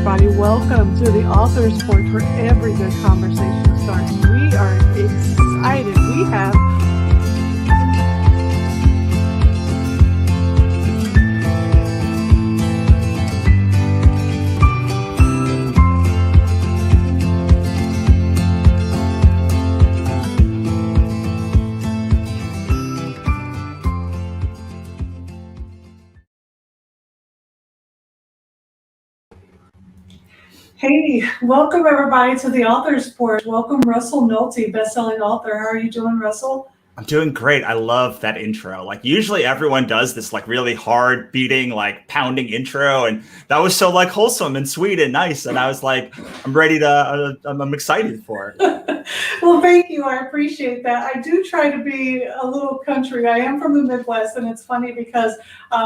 everybody. Welcome to the Author's Porch, where every good conversation starts. We are excited. We have Hey, welcome everybody to the Author's Porch. Welcome Russell Nohelty, bestselling author. How are you doing, Russell? I'm doing great. I love that intro. Like usually everyone does this like really hard beating, like pounding intro. And that was so like wholesome and sweet and nice. And I was like, I'm ready to, I'm excited for it. Well, thank you. I appreciate that. I do try to be a little country. I am from the Midwest, and it's funny because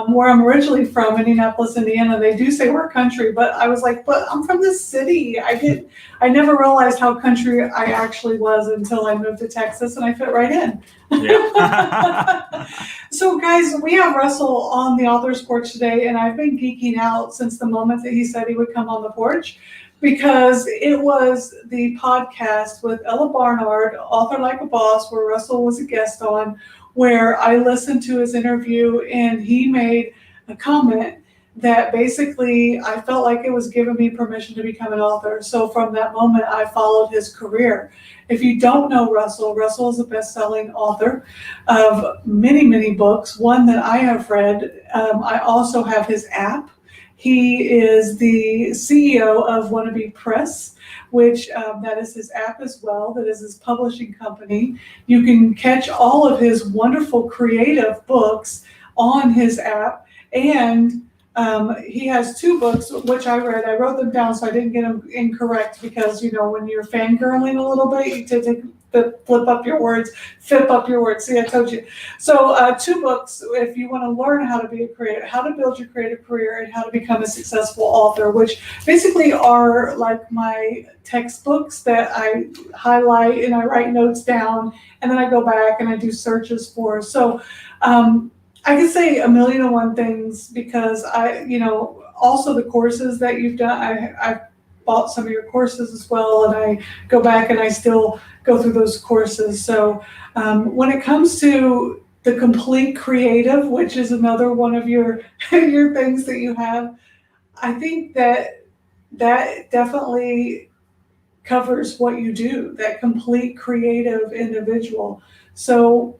where I'm originally from, Indianapolis, Indiana, they do say we're country, but I was like, but I'm from the city. I never realized how country I actually was until I moved to Texas, and I fit right in. Yeah. So guys, we have Russell on the Author's Porch today, and I've been geeking out since the moment that he said he would come on the porch, because it was the podcast with Ella Barnard, Author Like a Boss, where Russell was a guest on, where I listened to his interview and he made a comment that basically I felt like it was giving me permission to become an author. So from that moment, I followed his career. If you don't know Russell, Russell is a best-selling author of many, many books, one that I have read. I also have his app. He is the CEO of Wannabe Press, which that is his app as well. That is his publishing company. You can catch all of his wonderful creative books on his app. And he has 2 books, which I read. I wrote them down so I didn't get them incorrect, because, you know, when you're fangirling a little bit, you tend to flip up your words. See, I told you. So 2 books, if you want to learn how to be a creator, how to build your creative career, and how to become a successful author, which basically are like my textbooks that I highlight and I write notes down, and then I go back and I do searches for. So I can say a million and one things, because also the courses that you've done, I've bought some of your courses as well, and I go back and I still go through those courses. So when it comes to the complete creative, which is another one of your things that you have, I think that definitely covers what you do, that complete creative individual. So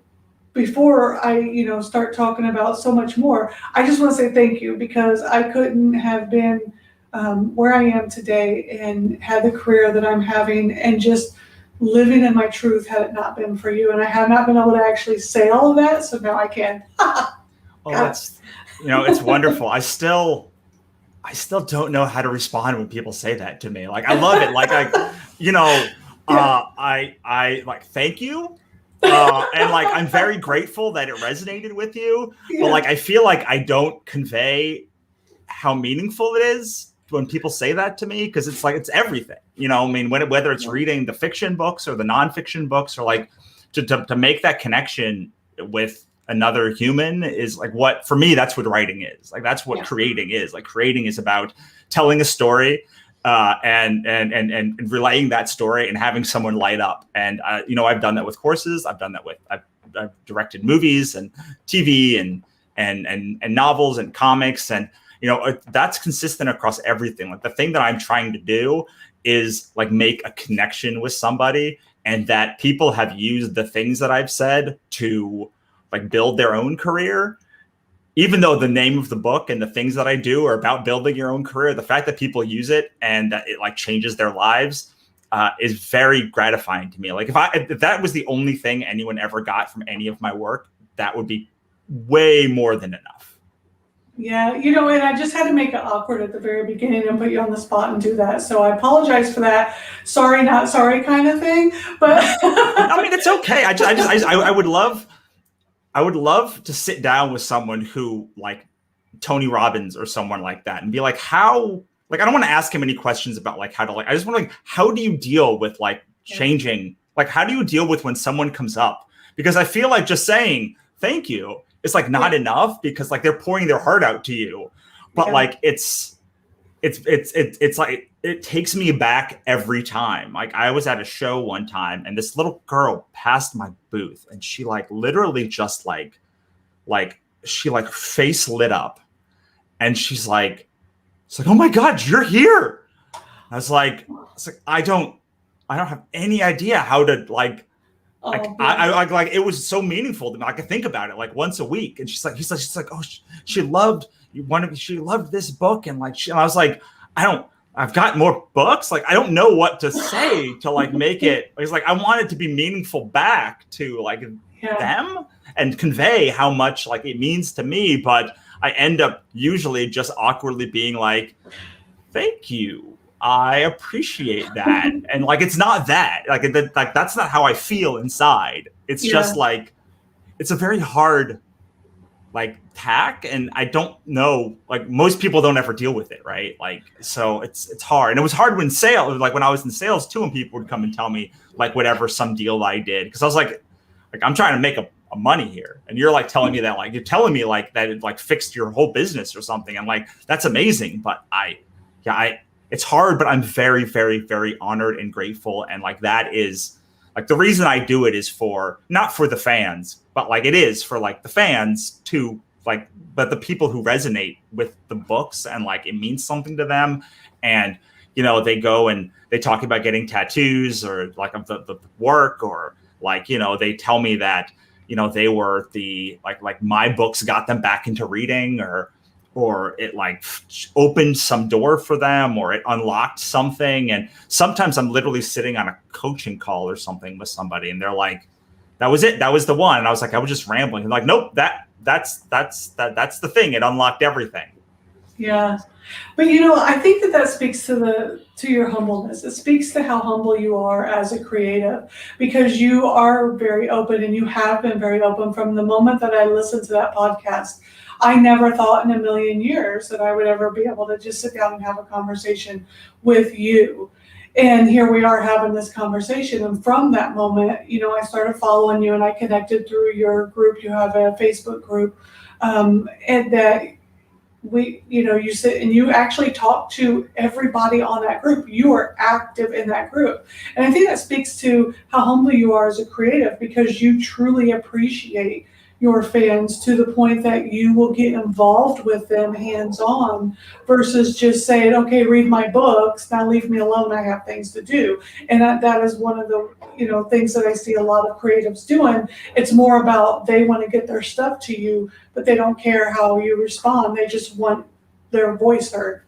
before I, start talking about so much more, I just want to say thank you, because I couldn't have been where I am today and had the career that I'm having and just living in my truth had it not been for you. And I have not been able to actually say all of that, so now I can. Well, that's, it's wonderful. I still don't know how to respond when people say that to me. Like, I love it. Like, I like, thank you. And like, I'm very grateful that it resonated with you, but like, I feel like I don't convey how meaningful it is when people say that to me, because it's like, it's everything, I mean, whether it's reading the fiction books or the nonfiction books, or like to make that connection with another human is like, what, for me, that's what writing is. Like, that's what creating is. Like, creating is about telling a story and relaying that story and having someone light up. And I've done that with courses. I've done that with I've directed movies and TV and novels and comics, and that's consistent across everything. Like, the thing that I'm trying to do is like make a connection with somebody, and that people have used the things that I've said to like build their own career. Even though the name of the book and the things that I do are about building your own career, the fact that people use it and that it like changes their lives is very gratifying to me. Like, if that was the only thing anyone ever got from any of my work, that would be way more than enough. Yeah, and I just had to make it awkward at the very beginning and put you on the spot and do that. So I apologize for that. Sorry, not sorry kind of thing. But I mean, it's okay. I would love to sit down with someone who, like Tony Robbins or someone like that, and be like, how, like, I don't want to ask him any questions about like how to, like, I just want to, like, how do you deal with like changing? Like, how do you deal with when someone comes up? Because I feel like just saying thank you is like not enough, because like they're pouring their heart out to you, but like it's it's like it takes me back every time. Like I was at a show one time and this little girl passed my booth and she like literally just like she like face lit up and she's like, it's like, oh my God, you're here. I was like, I don't have any idea how to like, I like it was so meaningful to me. I could think about it like once a week. And she's like, oh, she loved this book. And like, and I was like, I've got more books. Like, I don't know what to say to like make it. It's like, I want it to be meaningful back to like them and convey how much like it means to me. But I end up usually just awkwardly being like, thank you. I appreciate that. And like, it's not that like that's not how I feel inside. It's just like, it's a very hard like tack. And I don't know, like most people don't ever deal with it. Right. Like, so it's hard. And it was hard when I was in sales too, and people would come and tell me like whatever, some deal I did. Cause I was like I'm trying to make a money here. And you're like telling me that, like, you're telling me like that it like fixed your whole business or something. I'm like, that's amazing. But it's hard, but I'm very, very, very honored and grateful. And like, that is like, the reason I do it is not for the fans, but like it is for like the fans too, like, but the people who resonate with the books and like, it means something to them. And, you know, they go and they talk about getting tattoos or like the work, or like, you know, they tell me that, you know, they were like my books got them back into reading, or it like opened some door for them, or it unlocked something. And sometimes I'm literally sitting on a coaching call or something with somebody and they're like, that was it. That was the one. And I was like, I was just rambling. And like, nope, that's the thing. It unlocked everything. Yeah. But you know, I think that speaks to your humbleness. It speaks to how humble you are as a creative, because you are very open, and you have been very open from the moment that I listened to that podcast. I never thought in a million years that I would ever be able to just sit down and have a conversation with you. And here we are having this conversation. And from that moment, you know, I started following you and I connected through your group. You have a Facebook group, and that you sit and you actually talk to everybody on that group. You are active in that group. And I think that speaks to how humble you are as a creative, because you truly appreciate your fans to the point that you will get involved with them hands-on versus just saying, okay, read my books, now leave me alone, I have things to do. And that is one of the things that I see a lot of creatives doing. It's more about they want to get their stuff to you, but they don't care how you respond. They just want their voice heard.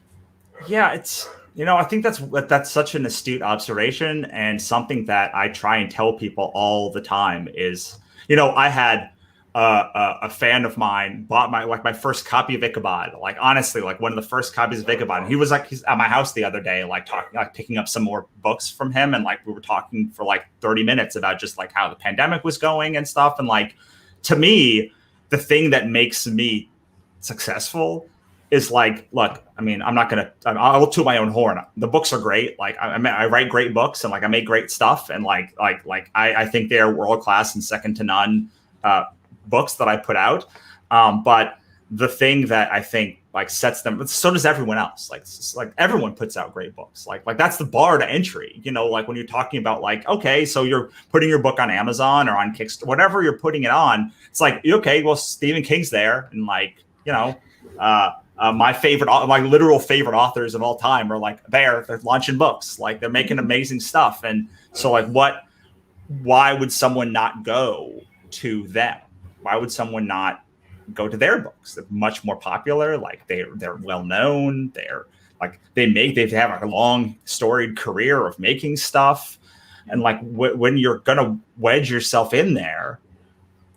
Yeah, I think that's such an astute observation, and something that I try and tell people all the time is, I had a fan of mine bought my first copy of Ichabod, like honestly, like one of the first copies of Ichabod. And he's at my house the other day, like talking, like picking up some more books from him. And like, we were talking for like 30 minutes about just like how the pandemic was going and stuff. And like, to me, the thing that makes me successful is like, look, I mean, I'll toot my own horn. The books are great. Like I write great books and like I make great stuff. And like I think they're world-class and second to none books that I put out. But the thing that I think like sets them, so does everyone else. Like everyone puts out great books. Like that's the bar to entry, like when you're talking about like, okay, so you're putting your book on Amazon or on Kickstarter, whatever you're putting it on. It's like, okay, well, Stephen King's there. And like, my literal favorite authors of all time are like they're launching books, like they're making amazing stuff. And so like, why would someone not go to them? Why would someone not go to their books? They're much more popular. Like they're well known. They're like they have like a long storied career of making stuff. And like when you're gonna wedge yourself in there,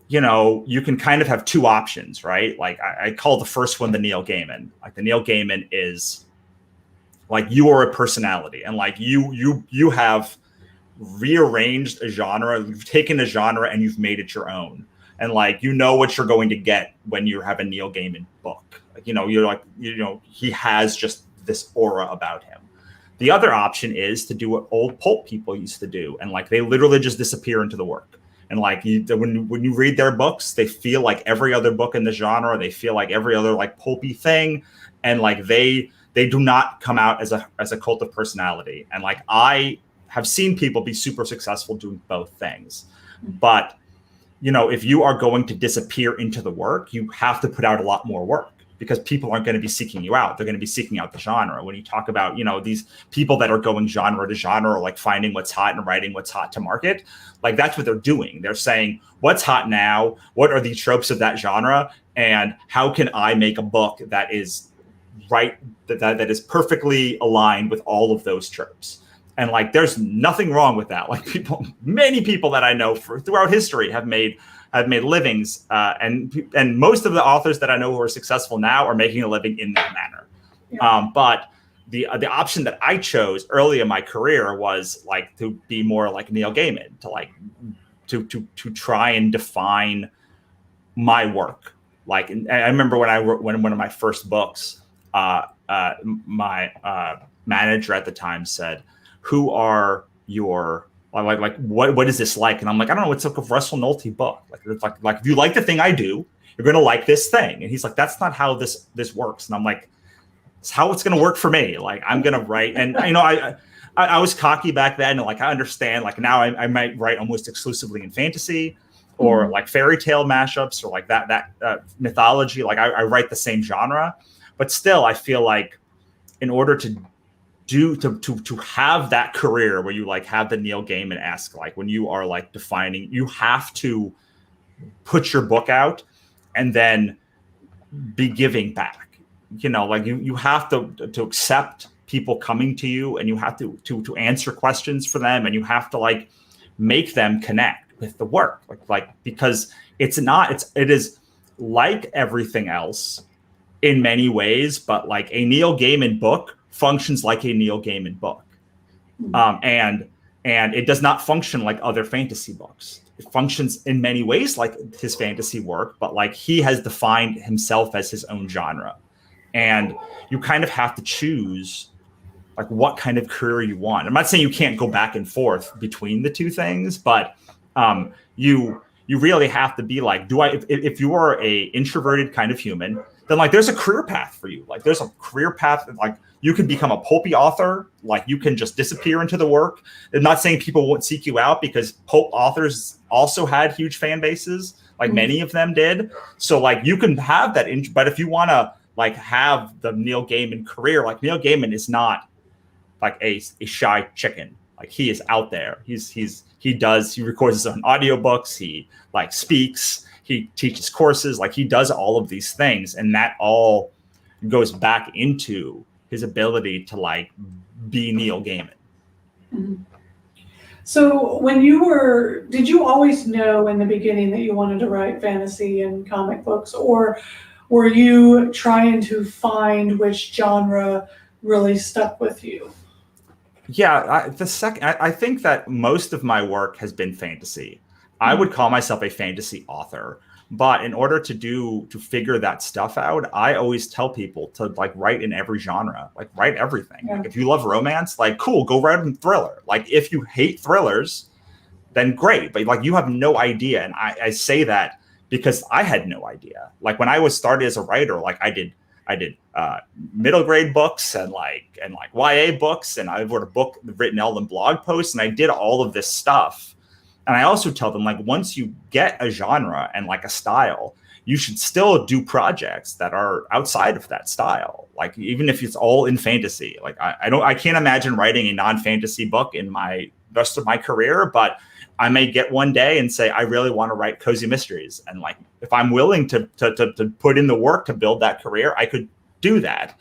you can kind of have two options, right? Like I call the first one the Neil Gaiman. Like the Neil Gaiman is like, you are a personality, and like you have rearranged a genre. You've taken a genre and you've made it your own. And like, what you're going to get when you have a Neil Gaiman book. Like, you're like, he has just this aura about him. The other option is to do what old pulp people used to do. And like, they literally just disappear into the work. And like, when you read their books, they feel like every other book in the genre. They feel like every other like pulpy thing. And like, they they do not come out as a cult of personality. And like, I have seen people be super successful doing both things. But, you know, if you are going to disappear into the work, you have to put out a lot more work, because people aren't going to be seeking you out. They're going to be seeking out the genre. When you talk about, you know, these people that are going genre to genre, or like finding what's hot and writing what's hot to market, like that's what they're doing. They're saying, what's hot now? What are the tropes of that genre? And how can I make a book that is right, that is perfectly aligned with all of those tropes? And like, there's nothing wrong with that. Like, many people that I know throughout history have made livings, and most of the authors that I know who are successful now are making a living in that manner. Yeah. But the option that I chose early in my career was like to be more like Neil Gaiman, to like to try and define my work. Like, I remember when I wrote one of my first books, my manager at the time said, "Who are your like what is this like?" And I'm like, "I don't know. It's like a Russell Nohelty book. Like, it's like if you like the thing I do, you're gonna like this thing." And he's like, "That's not how this works." And I'm like, "It's how it's gonna work for me. Like, I'm gonna write." And you know, I was cocky back then, and like I understand. Like now, I might write almost exclusively in fantasy, or like fairy tale mashups, or like that mythology. Like I write the same genre, but still, I feel like in order to have that career where you like have the Neil Gaiman-esque, like when you are like defining, you have to put your book out and then be giving back. You know, like you have to accept people coming to you, and you have to answer questions for them, and you have to like make them connect with the work, like because it is like everything else in many ways, but like a Neil Gaiman book functions like a Neil Gaiman book. And it does not function like other fantasy books. It functions in many ways like his fantasy work, but like he has defined himself as his own genre. And you kind of have to choose like what kind of career you want. I'm not saying you can't go back and forth between the two things, but you really have to be like, if you are a introverted kind of human, then like there's a career path for you. Like there's a career path, like you can become a pulpy author, like you can just disappear into the work. I'm not saying people won't seek you out, because pulp authors also had huge fan bases, like many of them did. So like you can have that, but if you want to like have the Neil Gaiman career, like Neil Gaiman is not like a shy chicken. Like he is out there. He records his own audiobooks. He like speaks, he teaches courses, like he does all of these things. And that all goes back into his ability to like be Neil Gaiman. Mm-hmm. So did you always know in the beginning that you wanted to write fantasy and comic books, or were you trying to find which genre really stuck with you? Yeah, I think that most of my work has been fantasy. I would call myself a fantasy author, but in order to figure that stuff out, I always tell people to like write in every genre, like write everything. Yeah. Like if you love romance, like cool, go write a thriller. Like if you hate thrillers, then great, but like you have no idea. And I say that because I had no idea. Like when I was started as a writer, like I did middle grade books and like YA books, and I wrote a book written all in blog posts, and I did all of this stuff. And I also tell them, like, once you get a genre and like a style, you should still do projects that are outside of that style. Like even if it's all in fantasy, like I can't imagine writing a non-fantasy book in my rest of my career, but I may get one day and say, I really want to write cozy mysteries. And like, if I'm willing to put in the work to build that career, I could do that.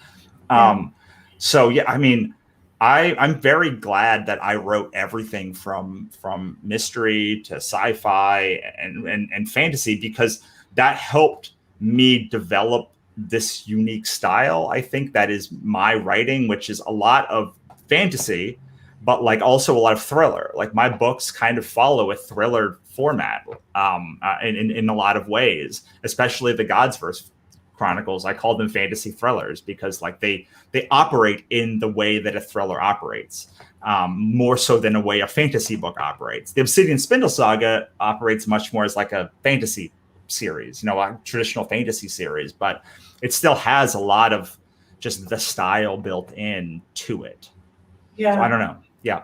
So yeah, I mean, I'm very glad that I wrote everything from mystery to sci-fi and fantasy, because that helped me develop this unique style. I think that is my writing, which is a lot of fantasy, but like also a lot of thriller. Like my books kind of follow a thriller format in a lot of ways, especially the Godsverse Chronicles. I call them fantasy thrillers because like they operate in the way that a thriller operates, more so than a way a fantasy book operates. The Obsidian Spindle Saga operates much more as like a fantasy series, a traditional fantasy series, but it still has a lot of just the style built in to it. Yeah. So I don't know. Yeah.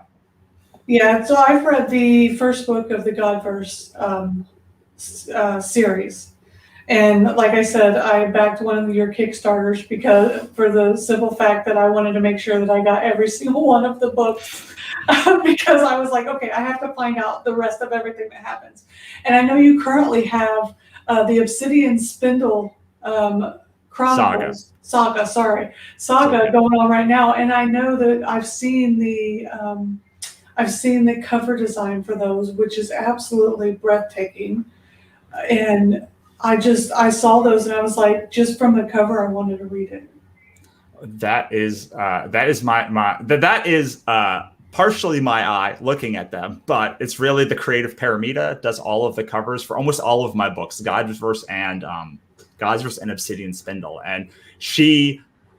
Yeah. So I've read the first book of the Godverse series. And like I said, I backed one of your Kickstarters because for the simple fact that I wanted to make sure that I got every single one of the books because I was like, okay, I have to find out the rest of everything that happens. And I know you currently have the Obsidian Spindle Chronicles Saga going on right now. And I know that I've seen the cover design for those, which is absolutely breathtaking. And I saw those and I was like, just from the cover, I wanted to read it. That is partially my eye looking at them, but it's really the creative Paramita does all of the covers for almost all of my books, Godsverse and Obsidian Spindle. And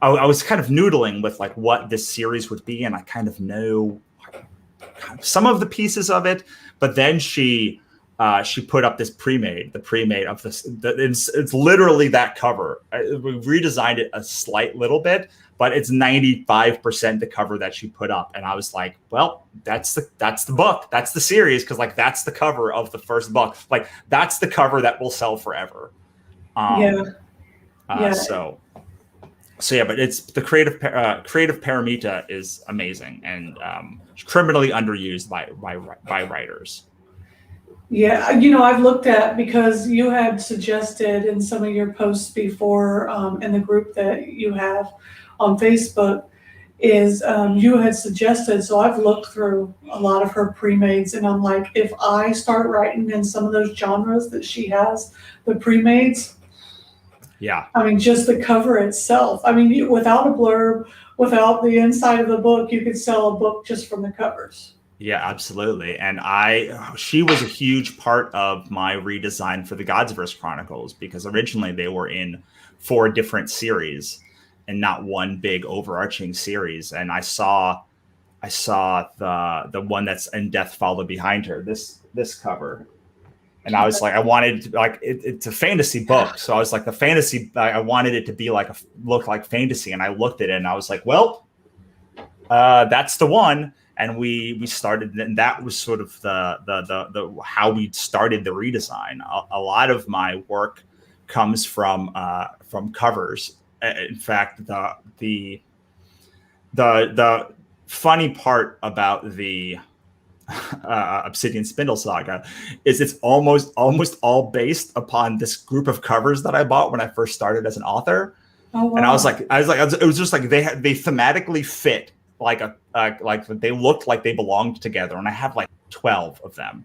I was kind of noodling with like what this series would be, and I kind of know some of the pieces of it, but then she put up this the pre-made of this. It's literally that cover. We redesigned it a slight little bit, but it's 95% the cover that she put up. And I was like, well, that's the book. That's the series. Cause like, that's the cover of the first book. Like that's the cover that will sell forever. So yeah, but it's the creative Paramita is amazing and criminally underused by writers. Yeah, I've looked at, because you had suggested in some of your posts before in the group that you have on Facebook you had suggested, so I've looked through a lot of her pre-mades and I'm like, if I start writing in some of those genres that she has, the pre-mades, yeah. I mean, just the cover itself. I mean, without a blurb, without the inside of the book, you could sell a book just from the covers. Yeah, absolutely. And she was a huge part of my redesign for the Godsverse Chronicles, because originally they were in 4 different series and not one big overarching series. And I saw the one that's in Death Followed Behind her, this cover. And I was like, I wanted to, like, it's a fantasy book. So I was like, I wanted it to be like look like fantasy. And I looked at it and I was like, well, that's the one. And we started, and that was sort of the how we started the redesign. A lot of my work comes from covers. In fact, the funny part about the Obsidian Spindle Saga is it's almost all based upon this group of covers that I bought when I first started as an author. Oh, wow. And it was just like they thematically fit. Like they looked like they belonged together, and I have like 12 of them,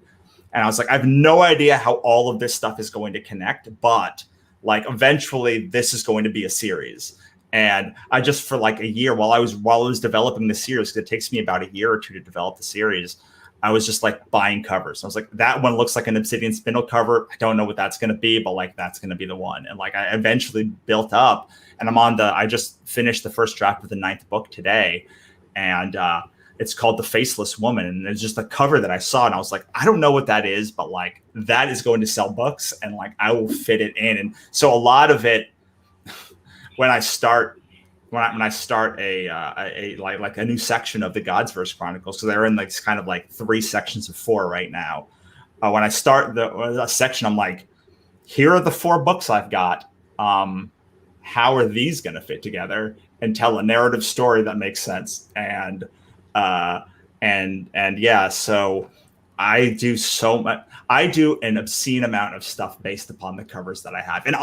and I was like, I have no idea how all of this stuff is going to connect, but like eventually this is going to be a series. And I just, for like a year while I was developing the series, because it takes me about a year or 2 to develop the series, I was just like buying covers. I was like, that one looks like an Obsidian Spindle cover. I don't know what that's going to be, but like that's going to be the one. And like I eventually built up, and I just finished the first draft of the 9th book today. And it's called The Faceless Woman. And it's just a cover that I saw. And I was like, I don't know what that is, but like that is going to sell books, and like I will fit it in. And so a lot of it, when I start a new section of the Godsverse Chronicles, so they're in like kind of like 3 sections of 4 right now. When I start the section, I'm like, here are the 4 books I've got. How are these going to fit together and tell a narrative story that makes sense? And yeah, so I do so much. I do an obscene amount of stuff based upon the covers that I have. And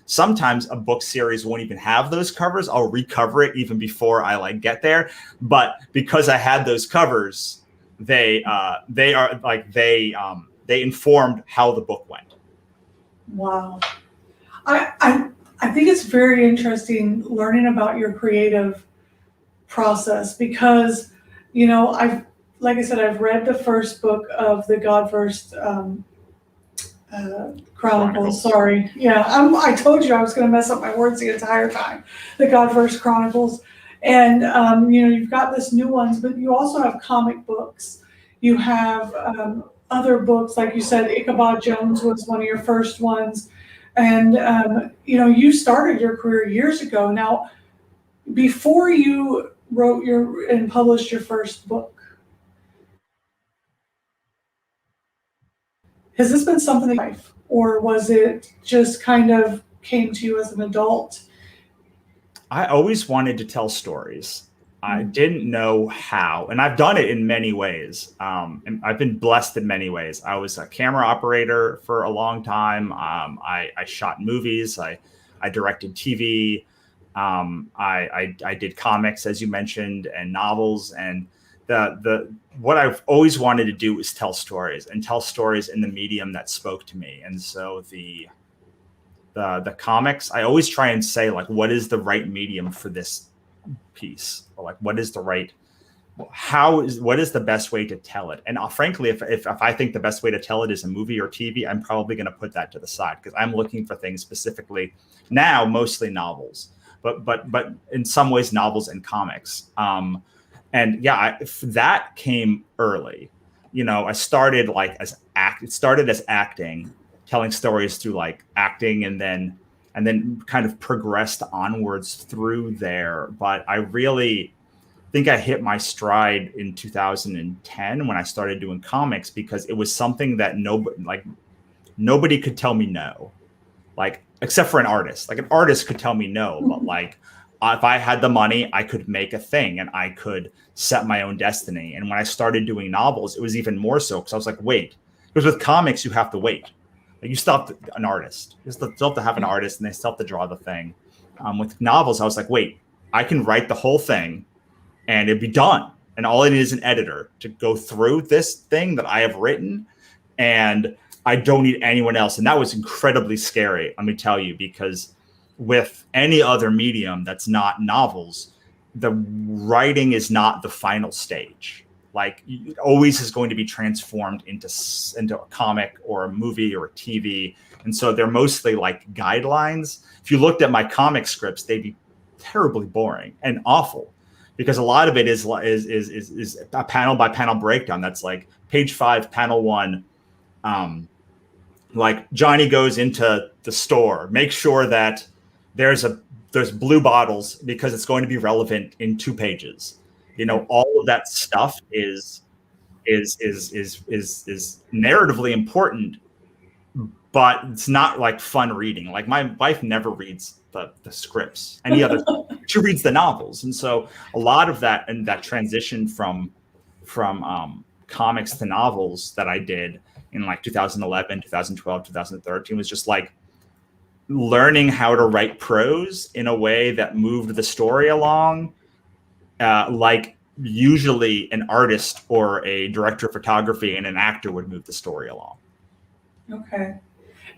sometimes a book series won't even have those covers. I'll recover it even before I like get there. But because I had those covers, they informed how the book went. Wow. I think it's very interesting learning about your creative process, because, like I said, I've read the first book of the Godverse Chronicles. Sorry. Yeah, I told you I was going to mess up my words the entire time. The Godverse Chronicles. And, you've got this new ones, but you also have comic books. You have other books, like you said, Ichabod Jones was one of your first ones. And, you started your career years ago. Now, before you wrote and published your first book, has this been something in life, or was it just kind of came to you as an adult? I always wanted to tell stories. I didn't know how, and I've done it in many ways. And I've been blessed in many ways. I was a camera operator for a long time. I shot movies. I directed TV. I did comics, as you mentioned, and novels. And the what I've always wanted to do is tell stories, and tell stories in the medium that spoke to me. And so the comics, I always try and say, like, what is the right medium for this piece, or like what is the right, what is the best way to tell it? And frankly, if I think the best way to tell it is a movie or TV, I'm probably going to put that to the side, because I'm looking for things specifically now, mostly novels, but in some ways novels and comics. And yeah, that came early. I started it started as acting, telling stories through like acting, and then kind of progressed onwards through there. But I really think I hit my stride in 2010 when I started doing comics, because it was something that nobody could tell me no, like, except for an artist. Like, an artist could tell me no, but like, if I had the money, I could make a thing, and I could set my own destiny. And when I started doing novels, it was even more so, because I was like, wait, because with comics, you have to wait. Like, you still have an artist. You still have to have an artist, and they still have to draw the thing. With novels, I was like, wait, I can write the whole thing, and it'd be done. And all it is an editor to go through this thing that I have written, and I don't need anyone else. And that was incredibly scary, let me tell you, because with any other medium that's not novels, the writing is not the final stage. Like, it always is going to be transformed into a comic or a movie or a TV. And so they're mostly like guidelines. If you looked at my comic scripts, they'd be terribly boring and awful, because a lot of it is a panel by panel breakdown. That's like page 5, panel 1. Like, Johnny goes into the store, make sure that there's blue bottles, because it's going to be relevant in 2 pages. All of that stuff is narratively important, but it's not like fun reading. Like, my wife never reads the scripts. She reads the novels. And so a lot of that, and that transition from comics to novels that I did in like 2011, 2012, 2013 was just like learning how to write prose in a way that moved the story along, like usually an artist or a director of photography and an actor would move the story along. Okay.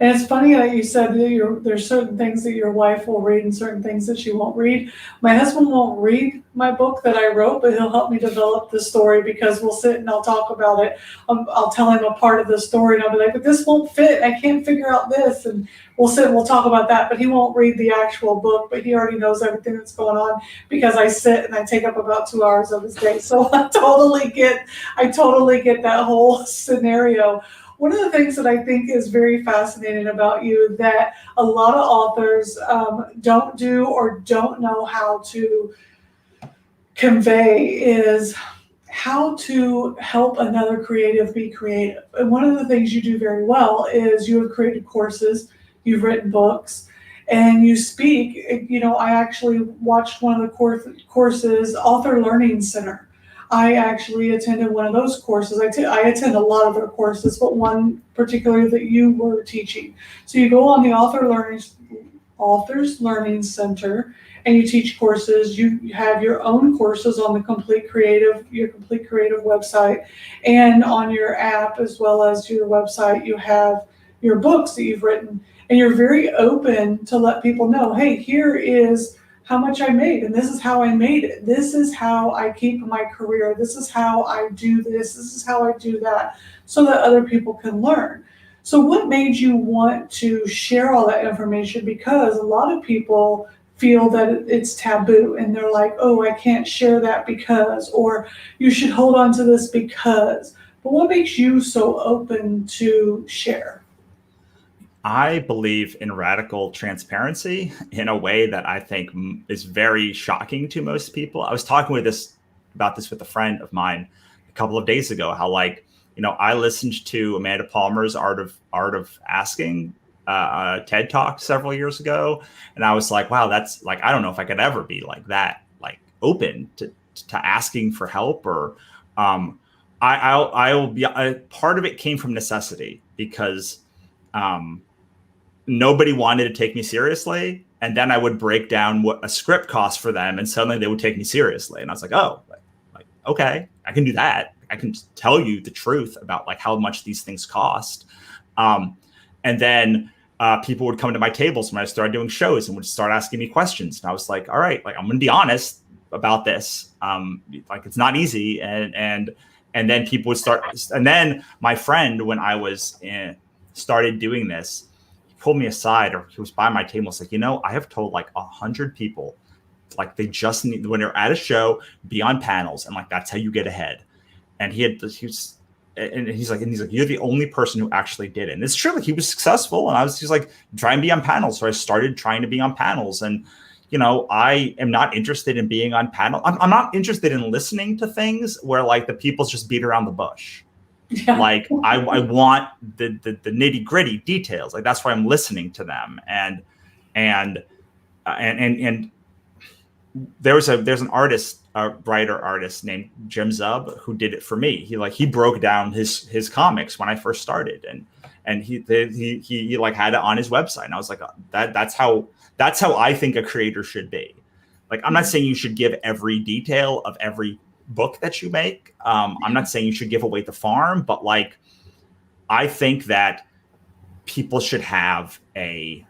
And it's funny that you said that there's certain things that your wife will read and certain things that she won't read. My husband won't read my book that I wrote, but he'll help me develop the story, because we'll sit and I'll talk about it. I'll tell him a part of the story, and I'll be like, but this won't fit. I can't figure out this. And we'll sit and we'll talk about that, but he won't read the actual book, but he already knows everything that's going on, because I sit and I take up about 2 hours of his day. So I totally get that whole scenario. One of the things that I think is very fascinating about you that a lot of authors don't do or don't know how to convey is how to help another creative be creative. And one of the things you do very well is you have created courses, you've written books, and you speak. I actually watched one of the courses, Author Learning Center. I actually attended one of those courses. I attend a lot of their courses, but one particularly that you were teaching. So you go on the Authors Learning Center, and you teach courses. You have your own courses on the Complete Creative website, and on your app as well as your website, you have your books that you've written, and you're very open to let people know, hey, here is how much I made, and this is how I made it. This is how I keep my career. This is how I do this. This is how I do that, so that other people can learn. So what made you want to share all that information? Because a lot of people feel that it's taboo, and they're like, oh, I can't share that because, or you should hold on to this because. But what makes you so open to share? I believe in radical transparency in a way that I think is very shocking to most people. I was talking about this with a friend of mine a couple of days ago, how like, I listened to Amanda Palmer's Art of Asking TED Talk several years ago. And I was like, wow, that's like, I don't know if I could ever be like that, like open to asking for help or, I will be, part of it came from necessity because, nobody wanted to take me seriously. And then I would break down what a script cost for them. And suddenly they would take me seriously. And I was like, oh, like, okay, I can do that. I can tell you the truth about like how much these things cost. And then people would come to my tables when I started doing shows and would start asking me questions. And I was like, all right, like I'm going to be honest about this. Like it's not easy. And then people would start. And then my friend, when I was started doing this, pulled me aside, or he was by my table. It's like, I have told like 100 people, like they just need, when they're at a show, be on panels, and like that's how you get ahead. And he's like, you're the only person who actually did it. And it's true, like he was successful, and I was just like, try and be on panels. So I started trying to be on panels, and I am not interested in being on panel. I'm not interested in listening to things where like the people just beat around the bush. Yeah. Like I want the nitty gritty details. Like that's why I'm listening to them. And there's an artist, a writer artist named Jim Zub who did it for me. He broke down his comics when I first started, and he like had it on his website. And I was like, that's how I think a creator should be. Like I'm not saying you should give every detail of every book that you make. I'm not saying you should give away the farm, but like I think that people should have a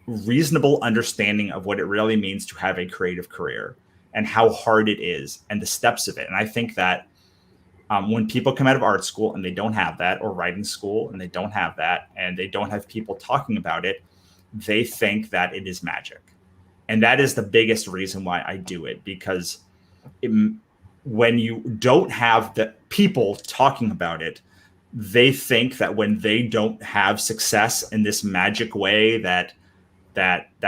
reasonable understanding of what it really means to have a creative career and how hard it is and the steps of it. And I think that when people come out of art school and they don't have that, or writing school and they don't have that, and they don't have people talking about it, they think that it is magic. And that is the biggest reason why I do it, because when you don't have the people talking about it, they think that when they don't have success in this magic way that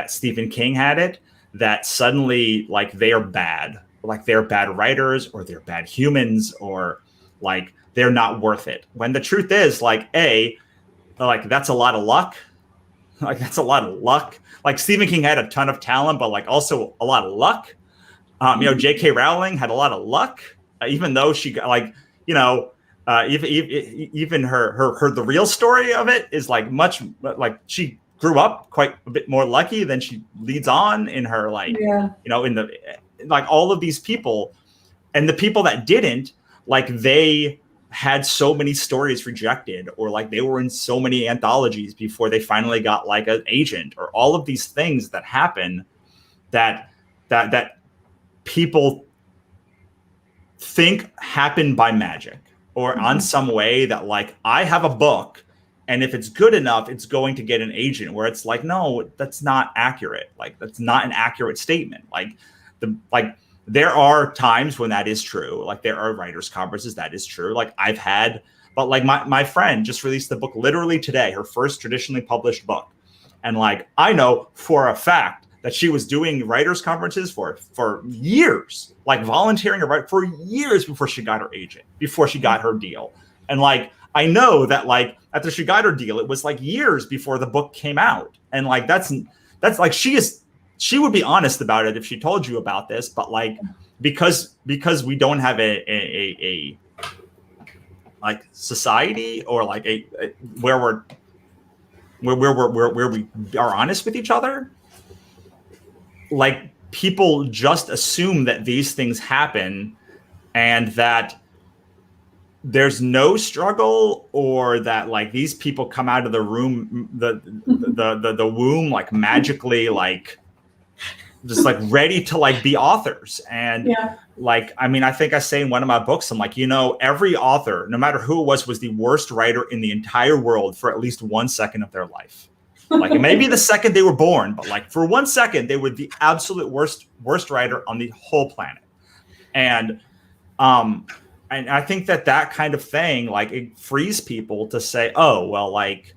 Stephen King had it, that suddenly like they are bad, like they're bad writers, or they're bad humans, or like they're not worth it. When the truth is like, like that's a lot of luck. Like that's a lot of luck. Like Stephen King had a ton of talent, but like also a lot of luck. J.K. Rowling had a lot of luck, even though she got like, even her the real story of it is like much like she grew up quite a bit more lucky than she leads on in her like, in the like all of these people, and the people that didn't, like they had so many stories rejected, or like they were in so many anthologies before they finally got like an agent, or all of these things that happen that people think happen by magic, or on some way that like I have a book, and if it's good enough, it's going to get an agent, where it's like, no, that's not accurate. Like that's not an accurate statement. Like there are times when that is true. Like there are writers' conferences that is true. Like I've had, but like my friend just released the book literally today, her first traditionally published book. And like, I know for a fact that she was doing writers' conferences for years, like volunteering for years before she got her agent, before she got her deal. And like, I know that like after she got her deal, it was like years before the book came out. And like, that's like, she would be honest about it if she told you about this, but like, because we don't have a like society, or like where we are honest with each other, like people just assume that these things happen and that there's no struggle, or that like these people come out of the room, the womb, like magically, like just like ready to like be authors. And like, I mean, I think I say in one of my books, I'm like, every author, no matter who it was the worst writer in the entire world for at least 1 second of their life. Like it may be the second they were born, but like for 1 second, they were the absolute worst writer on the whole planet. And I think that kind of thing, like it frees people to say, oh, well, like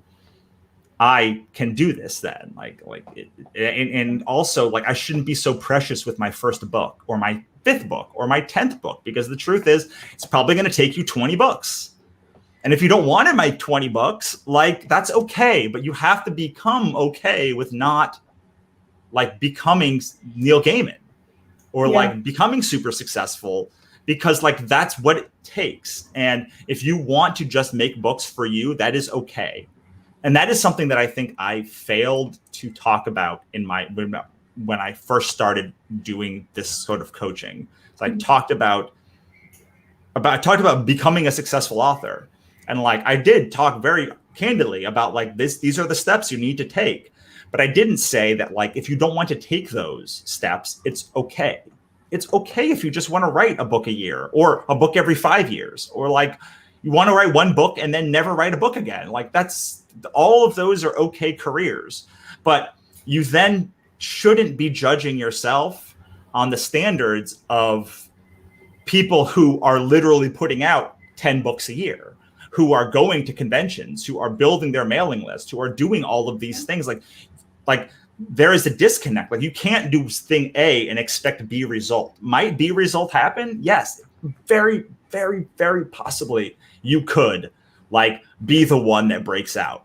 I can do this then. And also like, I shouldn't be so precious with my first book or my 5th book or my 10th book, because the truth is it's probably going to take you 20 books. And if you don't want to make 20 books, like that's okay, but you have to become okay with not like becoming Neil Gaiman or like becoming super successful, because like that's what it takes. And if you want to just make books for you, that is okay. And that is something that I think I failed to talk about in my when I first started doing this sort of coaching. So I talked about becoming a successful author. And like I did talk very candidly about like these are the steps you need to take. But I didn't say that like if you don't want to take those steps, it's okay. It's okay if you just want to write a book a year or a book every 5 years, or like you want to write one book and then never write a book again. Like that's all of those are okay careers. But you then shouldn't be judging yourself on the standards of people who are literally putting out 10 books a year, who are going to conventions, who are building their mailing list, who are doing all of these things. Like there is a disconnect. Like you can't do thing A and expect B result. Might B result happen? Yes, very, very, very possibly you could like be the one that breaks out.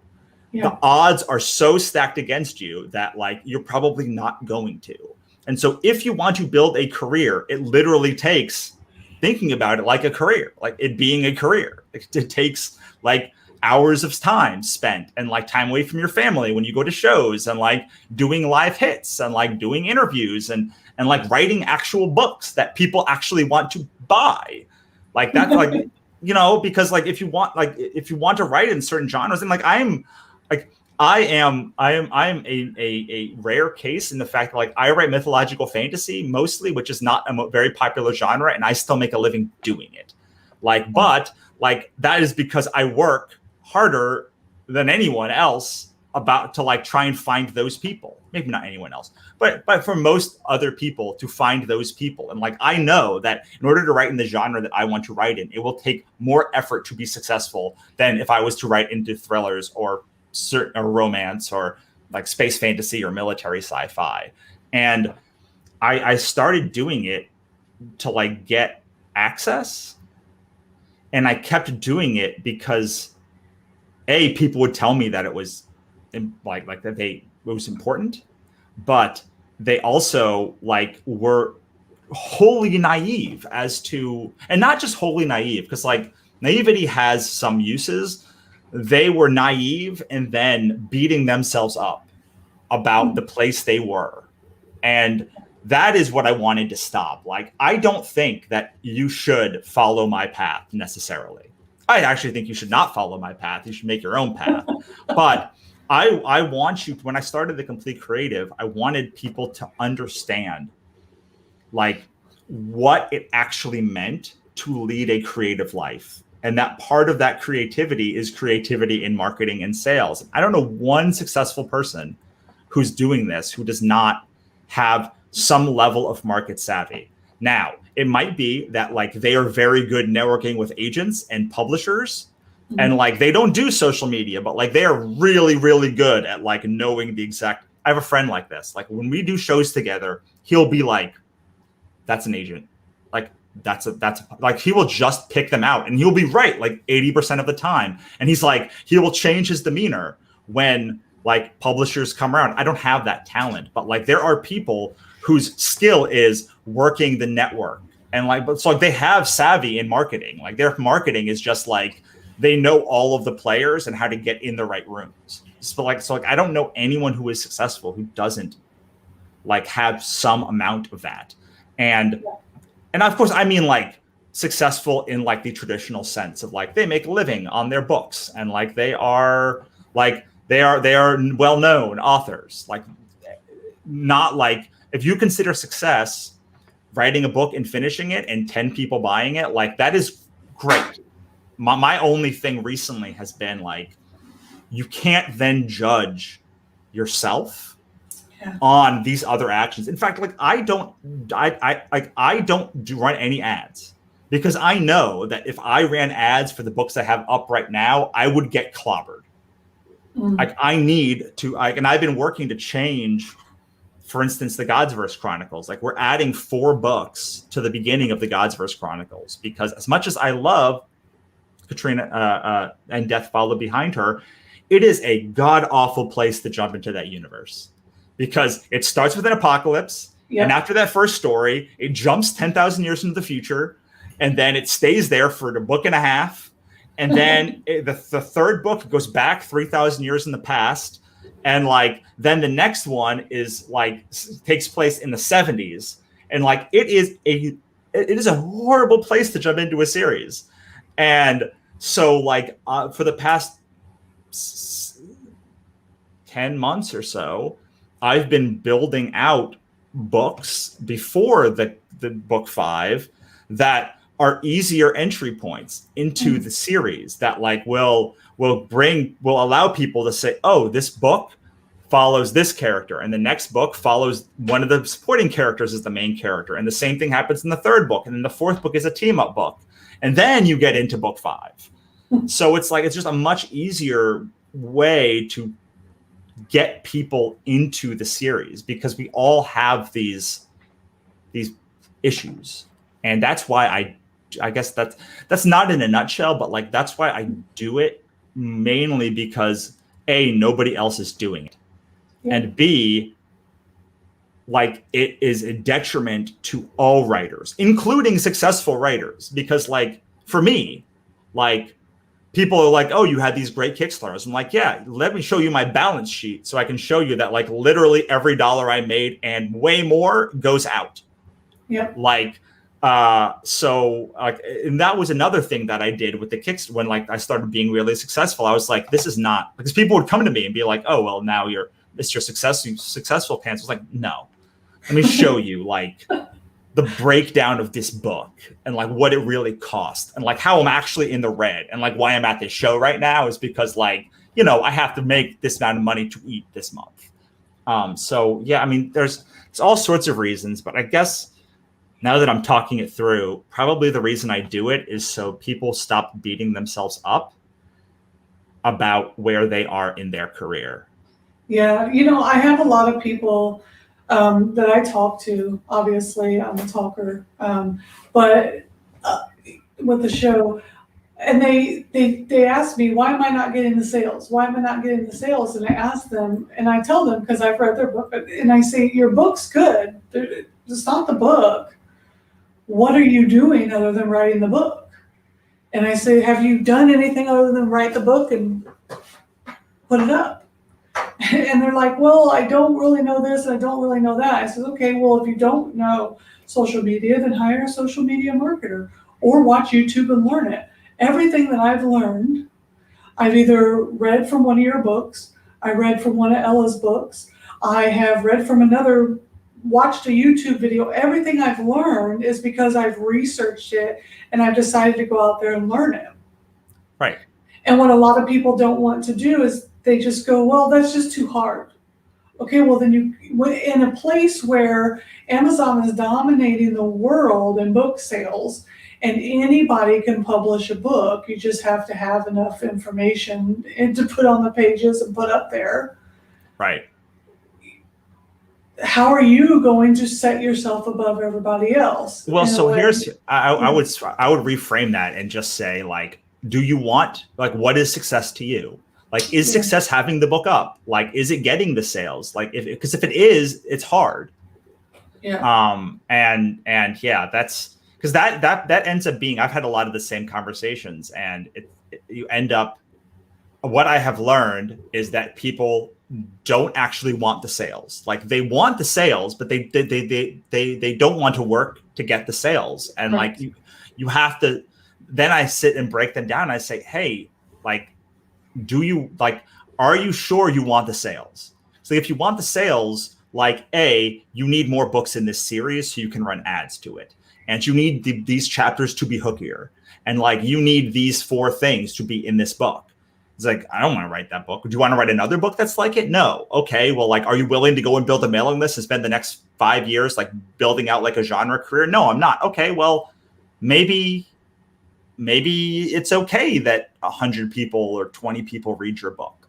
The odds are so stacked against you that like you're probably not going to. And so if you want to build a career, it literally takes thinking about it like a career, like it being a career. It takes like hours of time spent and like time away from your family when you go to shows and like doing live hits and like doing interviews and like writing actual books that people actually want to buy. Like that's like, you know, because like if you want to write in certain genres, and like I am a rare case in the fact that like I write mythological fantasy mostly, which is not a very popular genre, and I still make a living doing it. Like, but like that is because I work harder than anyone else about to like try and find those people. Maybe not anyone else, but for most other people to find those people. And like I know that in order to write in the genre that I want to write in, it will take more effort to be successful than if I was to write into thrillers or romance or like space fantasy or military sci-fi. And I started doing it to like get access, and I kept doing it because people would tell me that it was like that it was important, but they also like were wholly naive as to, and not just wholly naive, because like naivety has some uses. They were naive and then beating themselves up about the place they were. And that is what I wanted to stop. Like, I don't think that you should follow my path necessarily. I actually think you should not follow my path. You should make your own path. But I want you, when I started The Complete Creative, I wanted people to understand like what it actually meant to lead a creative life. And that part of that creativity is creativity in marketing and sales. I don't know one successful person who's doing this who does not have some level of market savvy. Now, it might be that like they are very good networking with agents and publishers, and like they don't do social media, but like they are really, really good at like knowing the exact. I have a friend like this. Like when we do shows together, he'll be like, "That's an agent." Like that's like he will just pick them out, and he'll be right like 80% of the time. And he's like, he will change his demeanor when like publishers come around. I don't have that talent, but like there are people whose skill is working the network, and like, but so like they have savvy in marketing. Like their marketing is just like they know all of the players and how to get in the right rooms. So like I don't know anyone who is successful who doesn't like have some amount of that. And of course, I mean like successful in like the traditional sense of like they make a living on their books and like they are well-known authors. Like not like if you consider success writing a book and finishing it and 10 people buying it, like that is great. My only thing recently has been like, you can't then judge yourself on these other actions. In fact, like I don't run any ads because I know that if I ran ads for the books I have up right now, I would get clobbered. Like I need to, and I've been working to change, for instance, the Godsverse Chronicles. Like we're adding 4 books to the beginning of the Godsverse Chronicles, because as much as I love Katrina and Death Followed Behind Her, it is a god-awful place to jump into that universe, because it starts with an apocalypse. Yep. And after that first story, it jumps 10,000 years into the future, and then it stays there for a book and a half. And then the third book goes back 3,000 years in the past. And like, then the next one is like, takes place in the 70s. And like, it is a horrible place to jump into a series. And so like, for the past 10 months or so, I've been building out books before the book 5 that are easier entry points into the series, that like will allow people to say, oh, this book follows this character, and the next book follows one of the supporting characters as the main character, and the same thing happens in the 3rd book, and then the 4th book is a team up book, and then you get into book 5. So it's like, it's just a much easier way to get people into the series, because we all have these issues. And that's why I guess that's not in a nutshell, but like, that's why I do it, mainly because A, nobody else is doing it. Yeah. And B, like, it is a detriment to all writers, including successful writers. Because like, for me, like, people are like, oh, you had these great Kickstarters. I'm like, yeah, let me show you my balance sheet so I can show you that like literally every dollar I made and way more goes out. Yeah. Like, so like, and that was another thing that I did with the Kickstarter when like I started being really successful. I was like, this is not, because people would come to me and be like, oh, well, now you're Mr. Successful Pants. I was like, no, let me show you like the breakdown of this book and like what it really cost, and like how I'm actually in the red, and like why I'm at this show right now is because like, you know, I have to make this amount of money to eat this month. So yeah, I mean, there's all sorts of reasons, but I guess now that I'm talking it through, probably the reason I do it is so people stop beating themselves up about where they are in their career. Yeah, you know, I have a lot of people that I talk to. Obviously, I'm a talker, but with the show, and they ask me, why am I not getting the sales? Why am I not getting the sales? And I ask them, and I tell them, because I've read their book, and I say, your book's good. It's not the book. What are you doing other than writing the book? And I say, have you done anything other than write the book and put it up? And they're like, well, I don't really know this, and I don't really know that. I said, okay, well, if you don't know social media, then hire a social media marketer or watch YouTube and learn it. Everything that I've learned, I've either read from one of your books, I read from one of Ella's books, I have read from another, watched a YouTube video. Everything I've learned is because I've researched it and I've decided to go out there and learn it. Right. And what a lot of people don't want to do is they just go, well, that's just too hard. Okay, well then in a place where Amazon is dominating the world in book sales and anybody can publish a book, you just have to have enough information to put on the pages and put up there. Right. How are you going to set yourself above everybody else? Well, so here's, I would reframe that and just say, like, do you want, like, what is success to you? Like, is success having the book up? Like, is it getting the sales? Like, because if it is, it's hard. Yeah. And yeah, that's because that ends up being, I've had a lot of the same conversations, and you end up, what I have learned is that people don't actually want the sales. Like, they want the sales, but they don't want to work to get the sales. And right. Like you have to, then I sit and break them down. And I say, hey, like, are you sure you want the sales? So if you want the sales, like, A, you need more books in this series so you can run ads to it. And you need these chapters to be hookier. And like, you need these 4 things to be in this book. It's like, I don't want to write that book. Do you want to write another book that's like it? No. Okay. Well, like, are you willing to go and build a mailing list and spend the next 5 years, like, building out like a genre career? No, I'm not. Okay. Well, maybe it's okay that 100 people or 20 people read your book.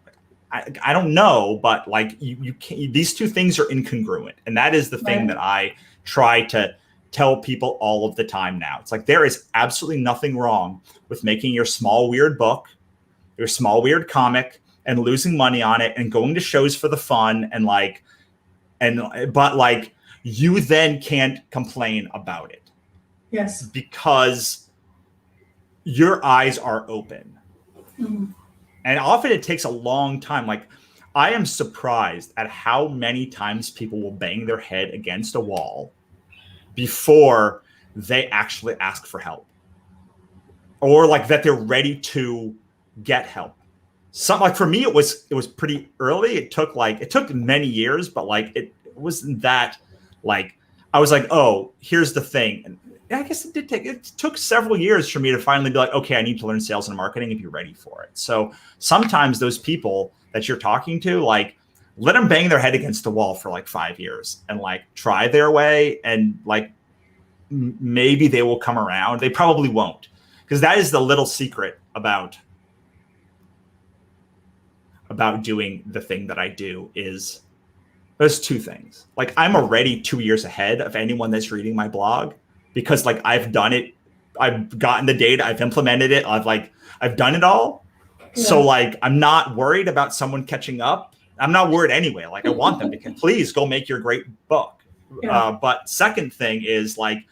I don't know, but like you can't, these two things are incongruent. And that is the thing that I try to tell people all of the time now. It's like, there is absolutely nothing wrong with making your small, weird book, your small, weird comic, and losing money on it and going to shows for the fun and like, but like, you then can't complain about it. Yes. Because your eyes are open. Mm-hmm. And often it takes a long time. Like, I am surprised at how many times people will bang their head against a wall before they actually ask for help, or like that they're ready to get help. Something like, for me, it was pretty early. It took many years, but like it wasn't that like, I was like, oh, here's the thing. And I guess it took several years for me to finally be like, okay, I need to learn sales and marketing and be ready for it. So sometimes those people that you're talking to, like, let them bang their head against the wall for like 5 years and like try their way, and like maybe they will come around. They probably won't, because that is the little secret about doing the thing that I do. Is there's two things. Like, I'm already 2 years ahead of anyone that's reading my blog, because like I've done it, I've gotten the data, I've implemented it, I've done it all. Yeah. So like, I'm not worried about someone catching up. I'm not worried anyway. Like, I want them to please go make your great book. Yeah. But second thing is, like,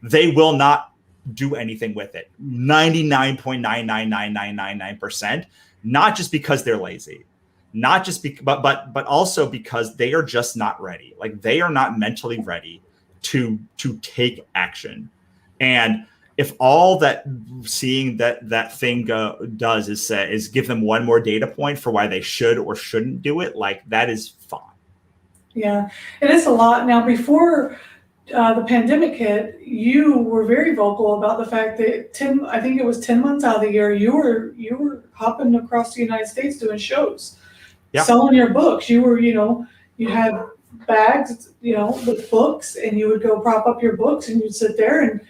they will not do anything with it. 99.99999%, not just because they're lazy, not just but also because they are just not ready. Like, they are not mentally ready to take action. And if all that seeing that thing does is give them one more data point for why they should or shouldn't do it, like, that is fine. Yeah, it is a lot. Now, before the pandemic hit, you were very vocal about the fact that I think it was 10 months out of the year, you were hopping across the United States doing shows, selling your books. You were, you had bags, with books, and you would go prop up your books and you'd sit there and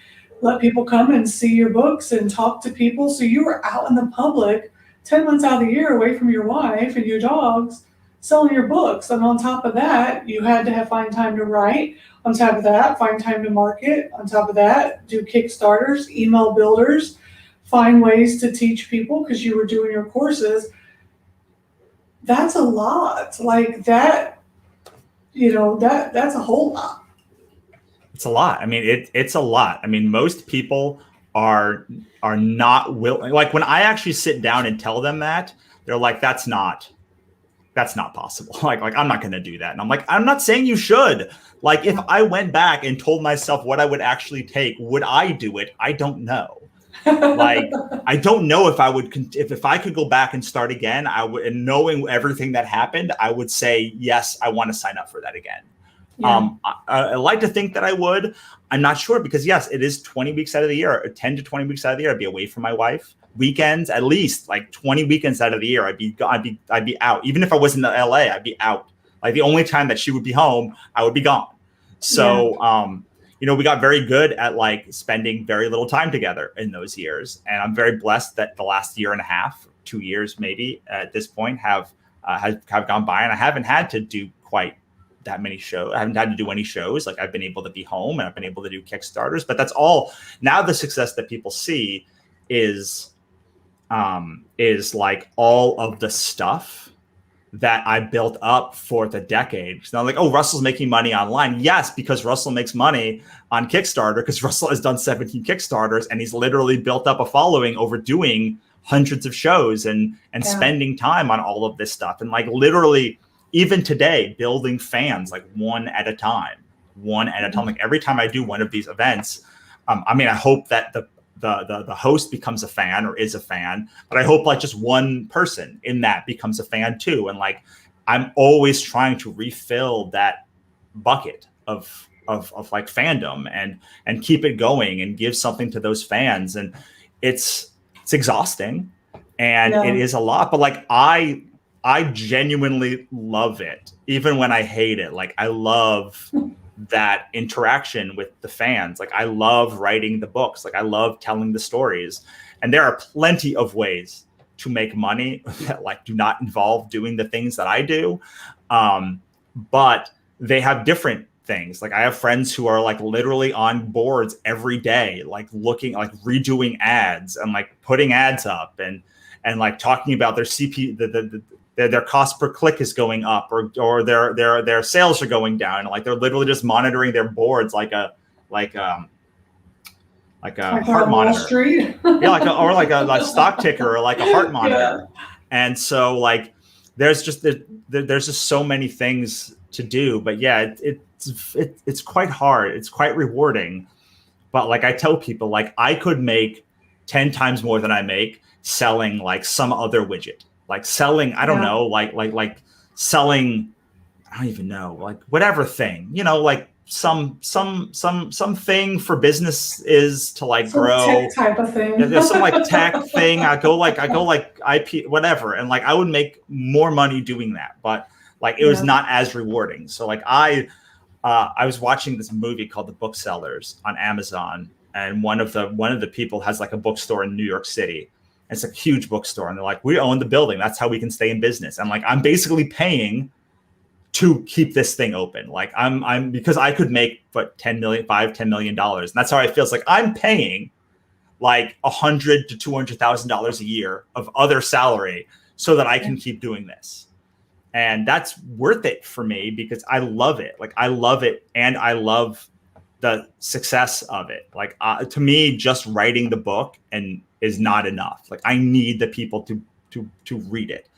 let people come and see your books and talk to people. So you were out in the public 10 months out of the year, away from your wife and your dogs, selling your books. And on top of that, you had to find time to write. On top of that, find time to market. On top of that, do Kickstarters, email builders, find ways to teach people because you were doing your courses. That's a lot. Like that, that's a whole lot. It's a lot. I mean, it's a lot. I mean, most people are not willing. Like, when I actually sit down and tell them that, they're like, that's not possible. Like I'm not going to do that. And I'm like, I'm not saying you should. Like, if I went back and told myself what I would actually take, would I do it? I don't know. Like, I don't know if I would, if I could go back and start again, I would, and knowing everything that happened, I would say, yes, I want to sign up for that again. Yeah. I like to think that I would. I'm not sure, because yes, it is 20 weeks out of the year, 10 to 20 weeks out of the year. I'd be away from my wife. Weekends, at least like 20 weekends out of the year, I'd be out. Even if I was in LA, I'd be out. Like, the only time that she would be home, I would be gone. So, we got very good at like spending very little time together in those years. And I'm very blessed that the last year and a half, 2 years maybe at this point, have gone by, and I haven't had to do quite that many shows. I haven't had to do any shows. Like, I've been able to be home and I've been able to do Kickstarters, but that's all. Now the success that people see is like all of the stuff that I built up for the decade. It's not like, oh, Russell's making money online. Yes, because Russell makes money on Kickstarter, because Russell has done 17 Kickstarters, and he's literally built up a following over doing hundreds of shows and spending time on all of this stuff. And like, literally, even today, building fans like one at a time. Like, every time I do one of these events, I hope that the host becomes a fan or is a fan, but I hope like just one person in that becomes a fan too. And like, I'm always trying to refill that bucket of like fandom and keep it going and give something to those fans. And it's exhausting, and it is a lot, but like, I genuinely love it, even when I hate it. Like, I love that interaction with the fans. Like, I love writing the books. Like, I love telling the stories. And there are plenty of ways to make money that like do not involve doing the things that I do. But they have different things. Like I have friends who are like literally on boards every day, like looking, like redoing ads and like putting ads up and like talking about their their cost per click is going up or their sales are going down. And like they're literally just monitoring their boards like a heart monitor. Street. Yeah, like a stock ticker or like a heart monitor. Yeah. And so like there's just so many things to do. But yeah, it's quite hard. It's quite rewarding. But like I tell people, like I could make 10 times more than I make selling like some other widget. Like selling, I don't know, like selling, I don't even know, like whatever thing, you know, like some thing for business is to like some grow tech type of thing. There's some like tech thing. I go like IP, whatever. And like, I would make more money doing that, but like, it was not as rewarding. So like I was watching this movie called The Booksellers on Amazon. And one of the people has like a bookstore in New York City. It's a huge bookstore. And they're like, we own the building. That's how we can stay in business. And like, I'm basically paying to keep this thing open. Like I'm because I could make $10 million. And that's how I feel. It's like I'm paying like $100,000 to $200,000 a year of other salary so that I can keep doing this. And that's worth it for me because I love it. Like I love it. And I love the success of it. Like to me, just writing the book is not enough. Like I need the people to read it.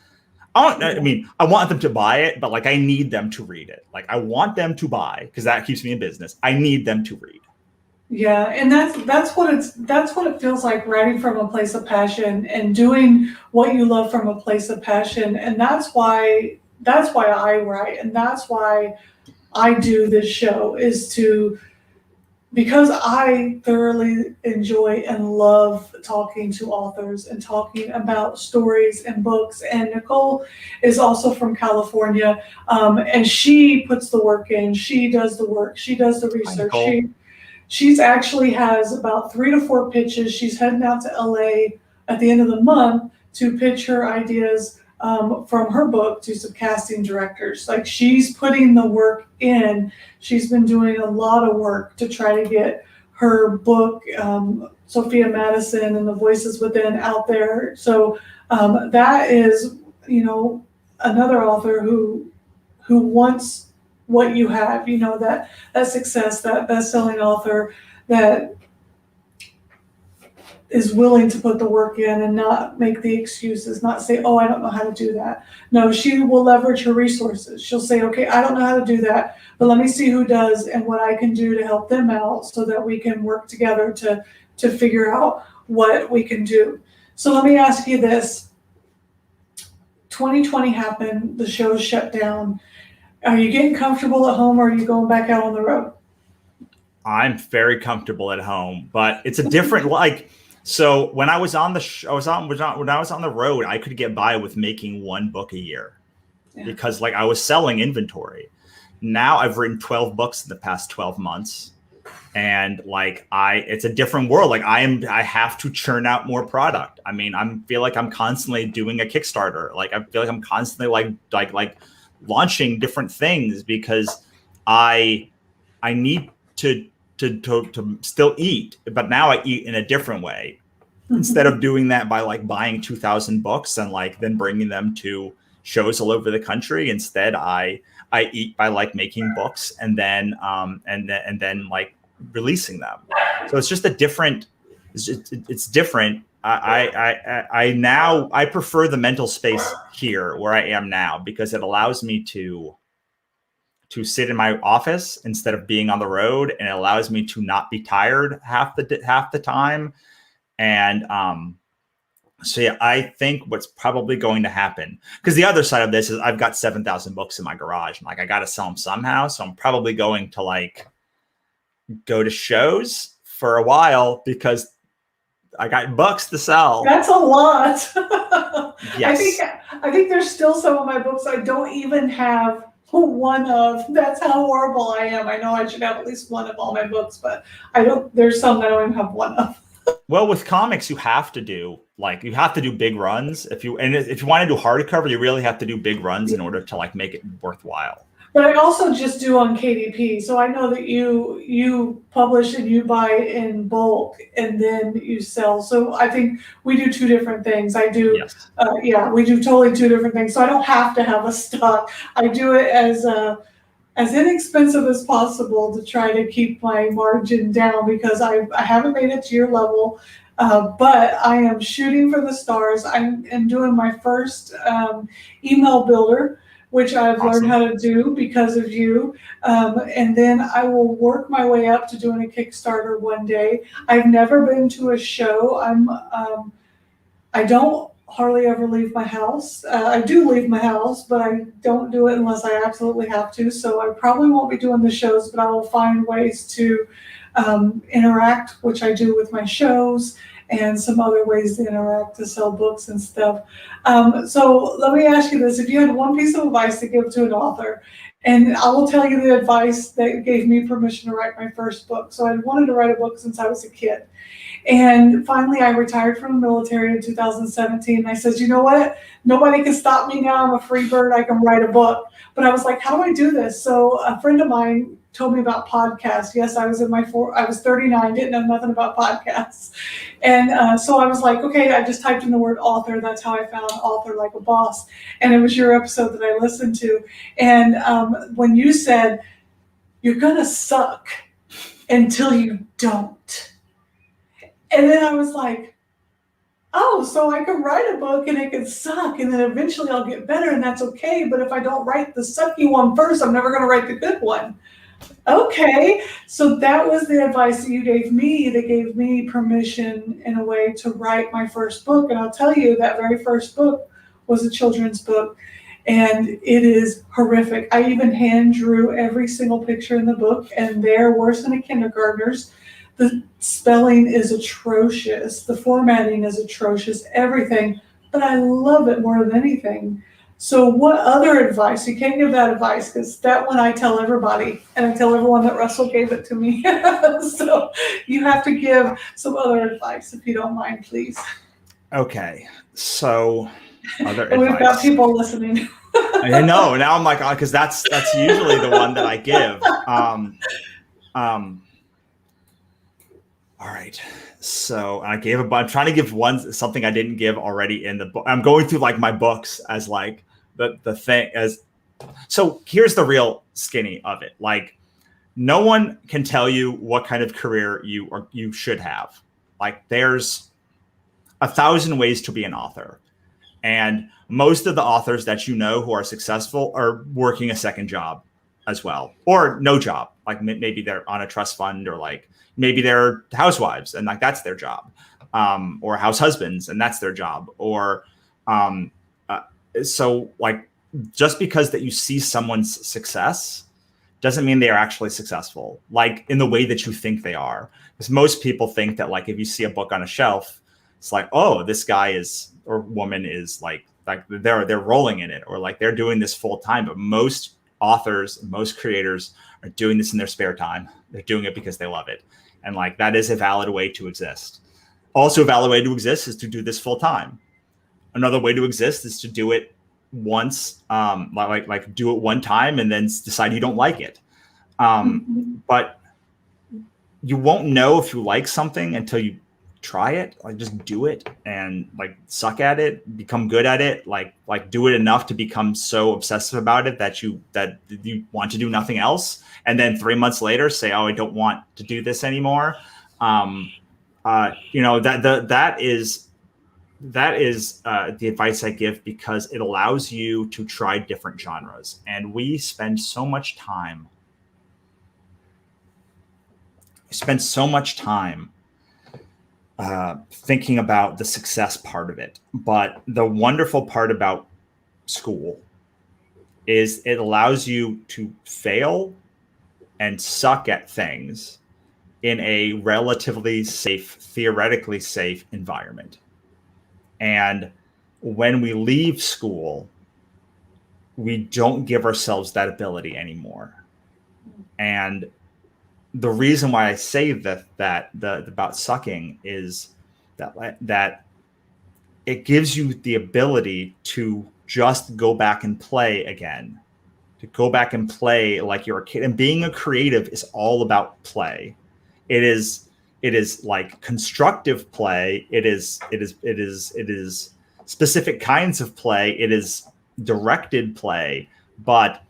I mean, I want them to buy it, but like I need them to read it. Like I want them to buy because that keeps me in business. I need them to read. Yeah, and that's what it feels like, writing from a place of passion and doing what you love from a place of passion. And that's why I write, and that's why I do this show, because I thoroughly enjoy and love talking to authors and talking about stories and books. And Nicole is also from California, and she puts the work in. She does the work. She does the research. She's actually has about 3 to 4 pitches. She's heading out to LA at the end of the month to pitch her ideas from her book to some casting directors. Like she's putting the work in. She's been doing a lot of work to try to get her book, Sophia Madison and the Voices Within, out there. So that is, you know, another author who wants what you have, you know, that success, that best-selling author that is willing to put the work in and not make the excuses, not say, oh, I don't know how to do that. No, she will leverage her resources. She'll say, okay, I don't know how to do that, but let me see who does and what I can do to help them out so that we can work together to figure out what we can do. So let me ask you this. 2020 happened, the show shut down. Are you getting comfortable at home, or are you going back out on the road? I'm very comfortable at home, but it's a different like. So when I was on when I was on the road, I could get by with making 1 book a year because like I was selling inventory. Now I've written 12 books in the past 12 months. And like it's a different world. Like I have to churn out more product. I mean, I feel like I'm constantly doing a Kickstarter. Like I feel like I'm constantly like launching different things because I need to still eat, but now I eat in a different way. Instead of doing that by like buying 2,000 books and like then bringing them to shows all over the country, instead I eat by like making books and then like releasing them. So it's just it's different. I prefer the mental space here where I am now because it allows me to sit in my office instead of being on the road, and it allows me to not be tired half the time. And so yeah, I think what's probably going to happen, because the other side of this is I've got 7,000 books in my garage, and like I got to sell them somehow. So I'm probably going to like go to shows for a while because I got books to sell. That's a lot. Yes. I think there's still some of my books I don't even have one of. That's how horrible I am. I know I should have at least one of all my books, but I don't. There's some that I don't even have one of. Well, with comics, you have to do big runs. If you want to do hardcover, you really have to do big runs in order to like make it worthwhile. But I also just do on KDP, so I know that you publish and you buy in bulk and then you sell. So I think we do two different things. I do, Yes. we do totally two different things. So I don't have to have a stock. I do it as inexpensive as possible to try to keep my margin down because I haven't made it to your level, but I am shooting for the stars. I'm doing my first email builder, which I've learned how to do because of you. And then I will work my way up to doing a Kickstarter one day. I've never been to a show. I don't hardly ever leave my house. I do leave my house, but I don't do it unless I absolutely have to. So I probably won't be doing the shows, but I will find ways to interact, which I do with my shows, and some other ways to interact to sell books and stuff. So let me ask you this. If you had one piece of advice to give to an author, and I will tell you the advice that gave me permission to write my first book. So I wanted to write a book since I was a kid. And finally, I retired from the military in 2017. And I said, you know what? Nobody can stop me now. I'm a free bird. I can write a book. But I was like, how do I do this? So a friend of mine told me about podcasts. Yes, I was I was 39, didn't know nothing about podcasts. And so I was like, okay, I just typed in the word author. That's how I found Author Like a Boss. And it was your episode that I listened to. And when you said, you're going to suck until you don't. And then I was like, oh, so I can write a book and it can suck and then eventually I'll get better and that's okay. But if I don't write the sucky one first, I'm never going to write the good one. Okay, so that was the advice that you gave me that gave me permission in a way to write my first book. And I'll tell you, that very first book was a children's book. And it is horrific. I even hand drew every single picture in the book and they're worse than a kindergartner's. The spelling is atrocious. The formatting is atrocious, everything. But I love it more than anything. So what other advice? You can't give that advice because that one I tell everybody. And I tell everyone that Russell gave it to me. So you have to give some other advice if you don't mind, please. Okay. So other And advice. we've got people listening. I know. Now I'm like, because that's usually the one that I give. All right. So I'm trying to give something I didn't give already in the book. I'm going through like my books as like the thing as. So here's the real skinny of it. Like no one can tell you what kind of career you should have. Like there's 1,000 ways to be an author. And most of the authors that you know who are successful are working a second job as well, or no job. Like maybe they're on a trust fund, or like maybe they're housewives and like that's their job, or house husbands and that's their job. Or so like just because that you see someone's success doesn't mean they are actually successful, like in the way that you think they are. Because most people think that like if you see a book on a shelf, it's like, oh, this guy is or woman is like they're rolling in it, or like they're doing this full time. But most authors, most creators are doing this in their spare time. They're doing it because they love it. And like that is a valid way to exist. Also, a valid way to exist is to do this full time. Another way to exist is to do it once, like do it one time and then decide you don't like it. But you won't know if you like something until you try it. Like just do it and like suck at it, become good at it, like do it enough to become so obsessive about it that you want to do nothing else, and then 3 months later say, oh, I don't want to do this anymore. That is the advice I give, because it allows you to try different genres. And we spend so much time thinking about the success part of it. But the wonderful part about school is it allows you to fail and suck at things in a relatively safe, theoretically safe environment. And when we leave school, we don't give ourselves that ability anymore. And the reason why I say that about sucking is that it gives you the ability to just go back and play again, to go back and play like you're a kid. And being a creative is all about play. It is like constructive play. It is specific kinds of play. It is directed play, but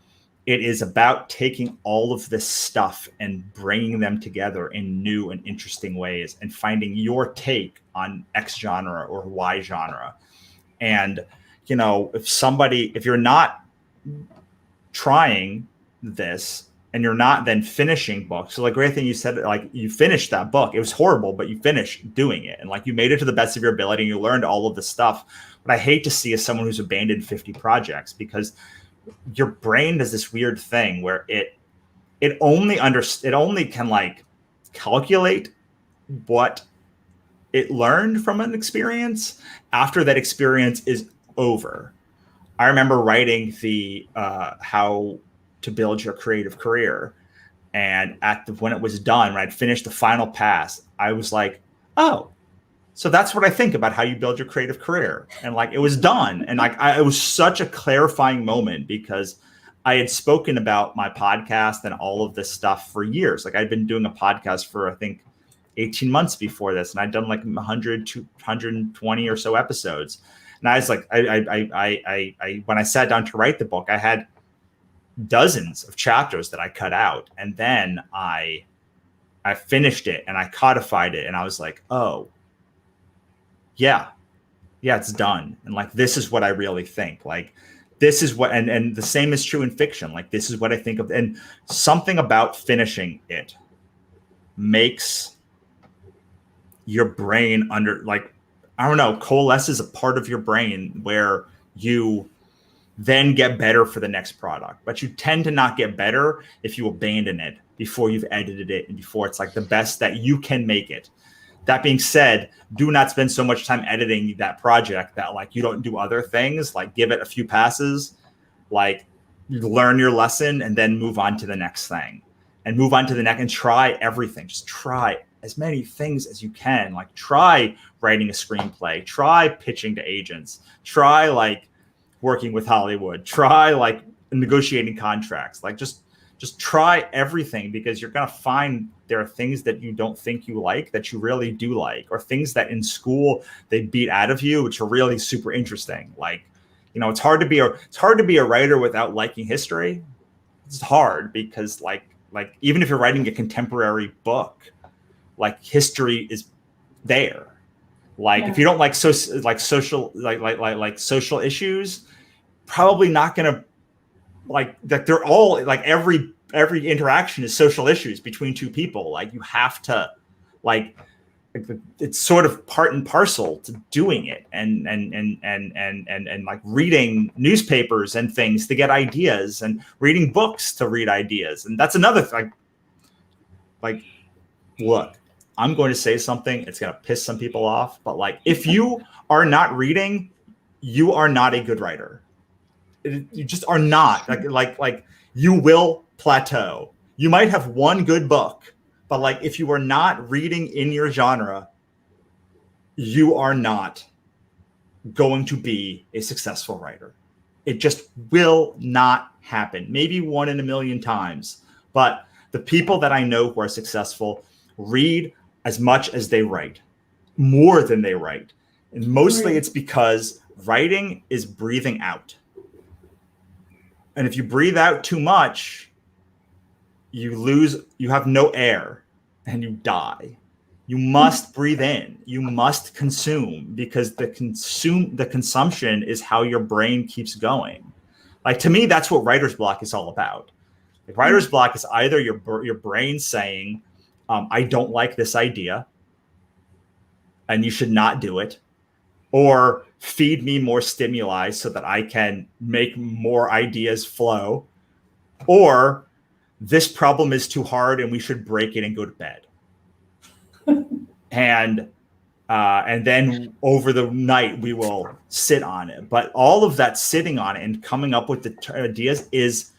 it is about taking all of this stuff and bringing them together in new and interesting ways and finding your take on X genre or Y genre. And, you know, if you're not trying this and you're not then finishing books. So like great thing you said, like you finished that book. It was horrible, but you finished doing it. And like you made it to the best of your ability and you learned all of this stuff. What I hate to see is someone who's abandoned 50 projects, because your brain does this weird thing where it only can like calculate what it learned from an experience after that experience is over. I remember writing the How to Build Your Creative Career, and when it was done, when I'd finished the final pass, I was like, oh, so that's what I think about how you build your creative career. And like, it was done. And like, it was such a clarifying moment, because I had spoken about my podcast and all of this stuff for years. Like I'd been doing a podcast for, I think, 18 months before this. And I'd done like 100 to 120 or so episodes. And I was like, I when I sat down to write the book, I had dozens of chapters that I cut out. And then I finished it and I codified it. And I was like, oh, yeah, it's done. And like, this is what I really think. Like, this is what, and the same is true in fiction. Like, this is what I think of. And something about finishing it makes your brain I don't know, coalesces a part of your brain where you then get better for the next product. But you tend to not get better if you abandon it before you've edited it and before it's like the best that you can make it. That being said, do not spend so much time editing that project that like you don't do other things. Like give it a few passes, like learn your lesson and then move on to the next thing and move on to the next and try everything. Just try as many things as you can. Like try writing a screenplay, try pitching to agents, try like working with Hollywood, try like negotiating contracts, like just try everything, because you're going to find there are things that you don't think you like that you really do like, or things that in school they beat out of you, which are really super interesting. Like, you know, it's hard to be a writer without liking history. It's hard because like even if you're writing a contemporary book, like history is there. Like if you don't like social issues, probably not going to like that. They're all like every interaction is social issues between two people. Like you have to like it's sort of part and parcel to doing it and like reading newspapers and things to get ideas and reading books to read ideas. And that's another thing. Like, look, I'm going to say something. It's going to piss some people off. But like, if you are not reading, you are not a good writer. You just are not. Like you will plateau. You might have one good book, but like if you are not reading in your genre, you are not going to be a successful writer. It just will not happen. Maybe one in a million times. But the people that I know who are successful read as much as they write, more than they write. And mostly it's because writing is breathing out. And if you breathe out too much, you have no air and you die. You must breathe in. You must consume, because the consumption is how your brain keeps going. Like to me, that's what writer's block is all about. Like writer's block is either your brain saying, I don't like this idea and you should not do it, or feed me more stimuli so that I can make more ideas flow, or this problem is too hard and we should break it and go to bed. and then over the night we will sit on it. But all of that sitting on it and coming up with the ideas is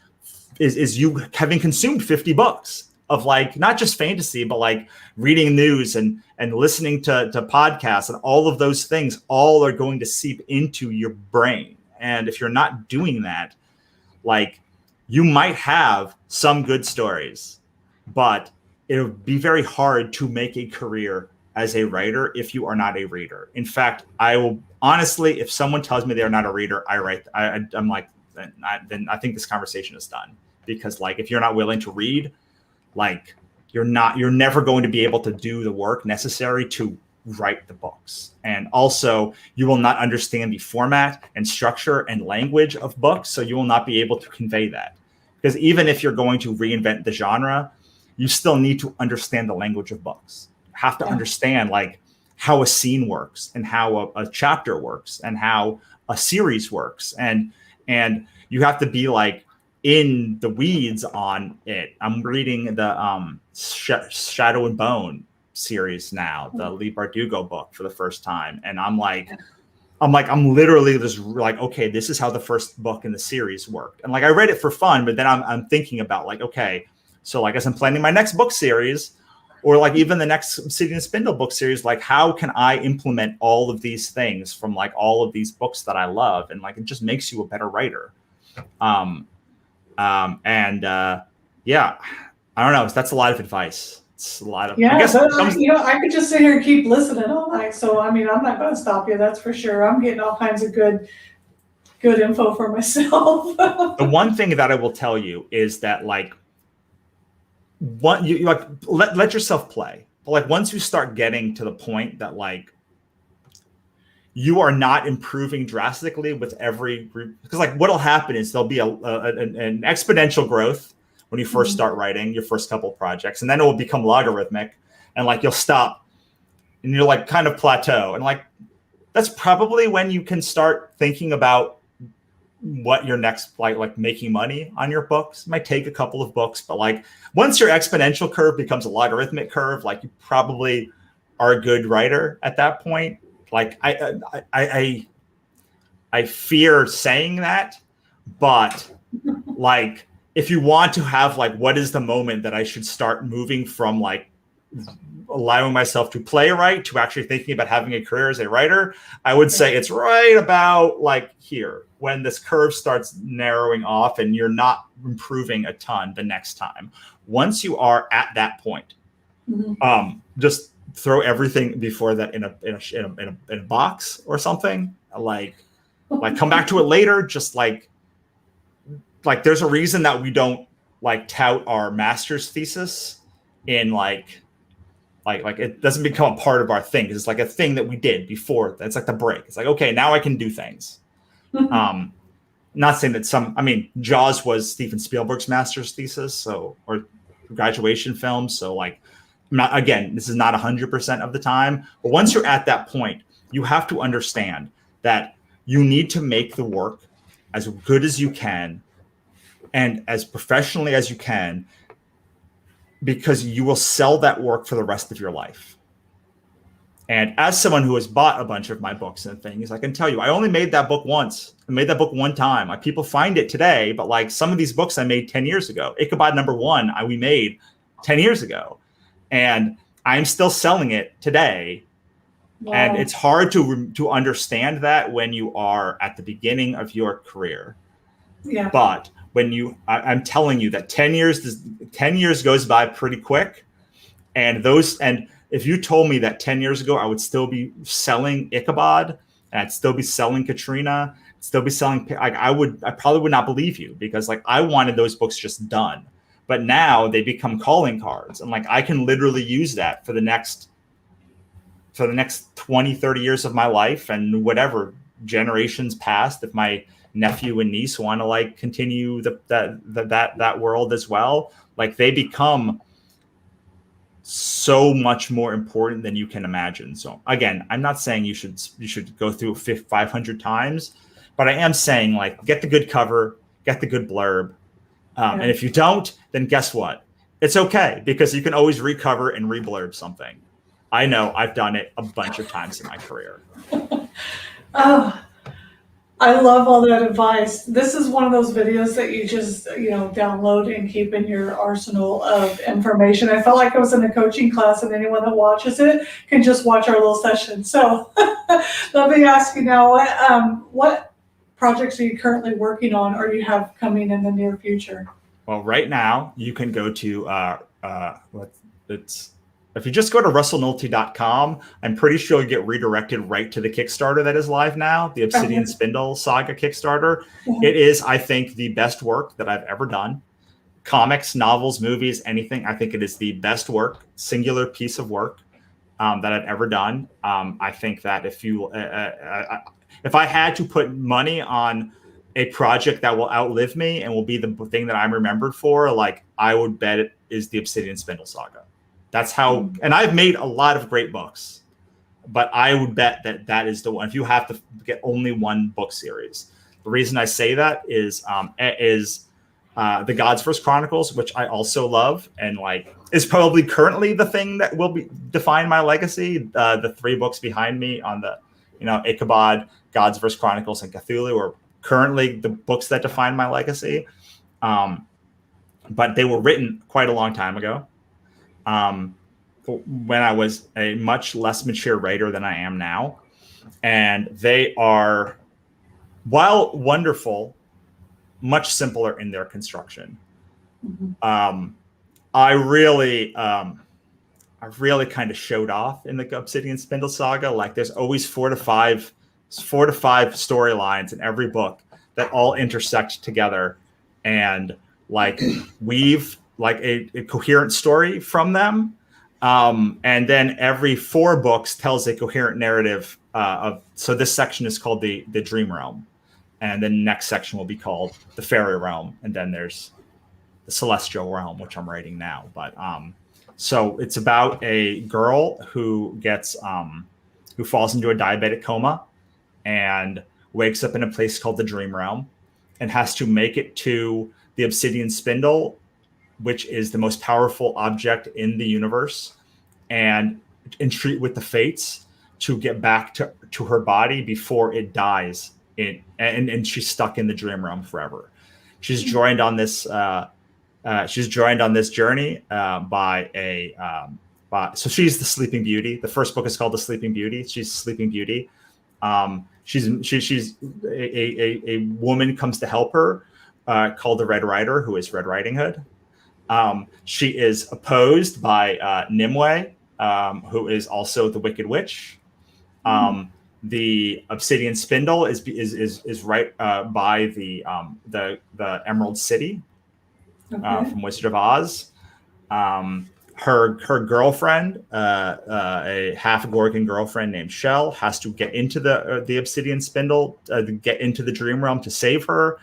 you having consumed 50 books of like not just fantasy, but like reading news and listening to podcasts, and all of those things all are going to seep into your brain. And if you're not doing that, like, you might have some good stories, but it'll be very hard to make a career as a writer if you are not a reader. In fact, I will honestly, if someone tells me they're not a reader, I'm like, then I think this conversation is done. Because like, if you're not willing to read, like, you're never going to be able to do the work necessary to write the books. And also, you will not understand the format and structure and language of books, so you will not be able to convey that. Because even if you're going to reinvent the genre, you still need to understand the language of books. You have to understand like how a scene works, and how a chapter works, and how a series works. And you have to be like in the weeds on it. I'm reading the Shadow and Bone series now, the Lee Bardugo book, for the first time. And I'm literally just like, okay, this is how the first book in the series worked. And like, I read it for fun, but then I'm thinking about like, okay, so like as I'm planning my next book series, or like even the next City and Spindle book series, like how can I implement all of these things from like all of these books that I love? And like, it just makes you a better writer. Yeah, I don't know. That's a lot of advice. It's a lot of, yeah, I guess, but I could just sit here and keep listening all night. So, I mean, I'm not going to stop you. That's for sure. I'm getting all kinds of good info for myself. The one thing that I will tell you is that like, what you like, let yourself play. But like, once you start getting to the point that like you are not improving drastically with every group, because like what'll happen is there'll be an exponential growth when you first start writing your first couple projects, and then it will become logarithmic, and like you'll stop and you're like kind of plateau, and like that's probably when you can start thinking about what your next like making money on your books. It might take a couple of books, but like once your exponential curve becomes a logarithmic curve, like you probably are a good writer at that point. Like I fear saying that, but like if you want to have like, what is the moment that I should start moving from like allowing myself to playwright to actually thinking about having a career as a writer, I would say it's right about like here, when this curve starts narrowing off and you're not improving a ton the next time. Once you are at that point, just throw everything before that in a box or something. Like come back to it later. Just like there's a reason that we don't like tout our master's thesis in like it doesn't become a part of our thing. It's like a thing that we did before. That's like the break. It's like, okay, now I can do things. Not saying that Jaws was Steven Spielberg's master's thesis, or graduation film. So like, again, this is not 100% of the time, but once you're at that point, you have to understand that you need to make the work as good as you can and as professionally as you can, because you will sell that work for the rest of your life. And as someone who has bought a bunch of my books and things, I can tell you, I only made that book once. I made that book one time. Like, people find it today, but like some of these books I made 10 years ago. Ichabod #1, we made 10 years ago. And I'm still selling it today. Wow. And it's hard to understand that when you are at the beginning of your career. Yeah. But when I'm telling you that 10 years goes by pretty quick. And if you told me that 10 years ago I would still be selling Ichabod, and I'd still be selling Katrina, still be selling, I probably would not believe you, because like I wanted those books just done. But now they become calling cards, and like I can literally use that for the next 20, 30 years of my life, and whatever generations past, if my nephew and niece want to like continue that world as well, like they become so much more important than you can imagine. So again, I'm not saying you should go through 500 times, but I am saying like get the good cover, get the good blurb. And if you don't, then guess what? It's okay, because you can always recover and reblurb something. I know I've done it a bunch of times in my career. I love all that advice. This is one of those videos that you just, download and keep in your arsenal of information. I felt like I was in a coaching class, and anyone that watches it can just watch our little session. So let me ask you now, what projects are you currently working on or you have coming in the near future? Well, right now you can go to if you just go to russellnohelty.com, I'm pretty sure you'll get redirected right to the Kickstarter that is live now, the Obsidian Spindle Saga Kickstarter. It is, I think, the best work that I've ever done. Comics, novels, movies, anything. I think it is the best work, singular piece of work that I've ever done. I think that if I had to put money on a project that will outlive me and will be the thing that I'm remembered for, like, I would bet it is the Obsidian Spindle Saga. That's how, and I've made a lot of great books, but I would bet that is the one. If you have to get only one book series, the reason I say that is the Godsverse Chronicles, which I also love, and like is probably currently the thing that will define my legacy. The 3 books behind me on the, Ichabod, Godsverse Chronicles, and Cthulhu are currently the books that define my legacy. But they were written quite a long time ago. When I was a much less mature writer than I am now. And they are, while wonderful, much simpler in their construction. Mm-hmm. I really kind of showed off in the Obsidian Spindle Saga. Like, there's always 4 to 5 storylines in every book that all intersect together and like weave like a coherent story from them. And then every 4 books tells a coherent narrative so this section is called the Dream Realm. And the next section will be called the Fairy Realm. And then there's the Celestial Realm, which I'm writing now. But so it's about a girl who who falls into a diabetic coma and wakes up in a place called the Dream Realm and has to make it to the Obsidian Spindle, which is the most powerful object in the universe, and entreat with the fates to get back to her body before it dies. And she's stuck in the Dream Realm forever. She's joined on this journey so she's the Sleeping Beauty. The first book is called The Sleeping Beauty. She's Sleeping Beauty. She's a woman comes to help her called the Red Rider, who is Red Riding Hood. She is opposed by Nimue, who is also the Wicked Witch. The Obsidian Spindle is right by the Emerald City from Wizard of Oz. Her girlfriend, a half Gorgon girlfriend named Shell, has to get into the Obsidian Spindle, get into the Dream Realm to save her.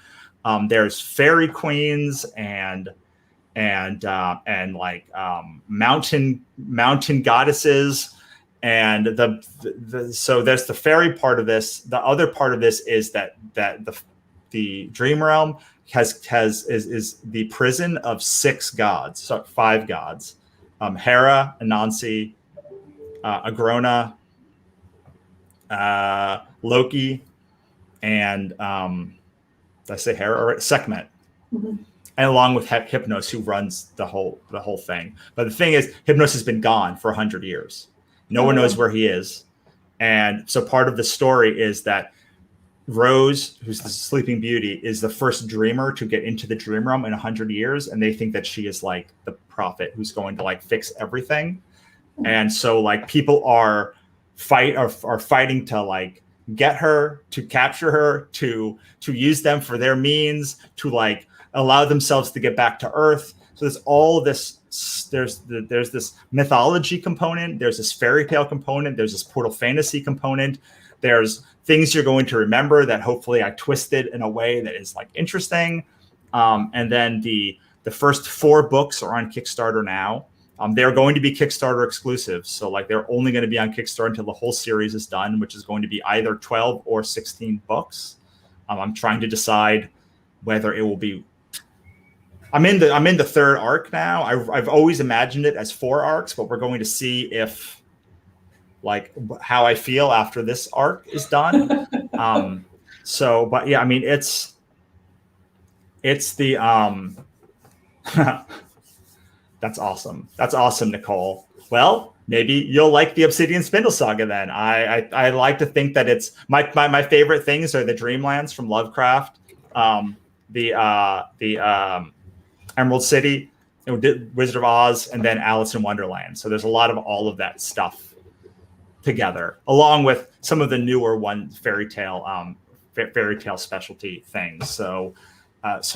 There's fairy queens and like mountain goddesses, and so there's the fairy part of this. The other part of this is that the Dream Realm is the prison of 6 gods, so 5 gods: Hera, Anansi, Agrona, Loki, and did I say Hera? Sekhmet. Mm-hmm. And along with Hypnos, who runs the whole thing. But the thing is, Hypnos has been gone for 100 years. No one knows where he is. And so part of the story is that Rose, who's the Sleeping Beauty, is the first dreamer to get into the Dream Realm in 100 years. And they think that she is like the prophet who's going to like fix everything. And so like people are fighting to like get her, to capture her, to use them for their means, to like allow themselves to get back to Earth. So there's all this, there's this mythology component, there's this fairy tale component, there's this portal fantasy component, there's things you're going to remember that hopefully I twisted in a way that is like interesting. And then the first 4 books are on Kickstarter now. They're going to be Kickstarter exclusive. So like they're only going to be on Kickstarter until the whole series is done, which is going to be either 12 or 16 books. I'm trying to decide whether it will be. I'm in the 3rd arc now. I've always imagined it as 4 arcs, but we're going to see if like how I feel after this arc is done. So, but yeah, I mean, it's the that's awesome. That's awesome, Nicole. Well, maybe you'll like the Obsidian Spindle Saga then. I like to think that it's my favorite things are the Dreamlands from Lovecraft, the Emerald City, Wizard of Oz, and then Alice in Wonderland. So there's a lot of all of that stuff together, along with some of the newer fairy tale specialty things. So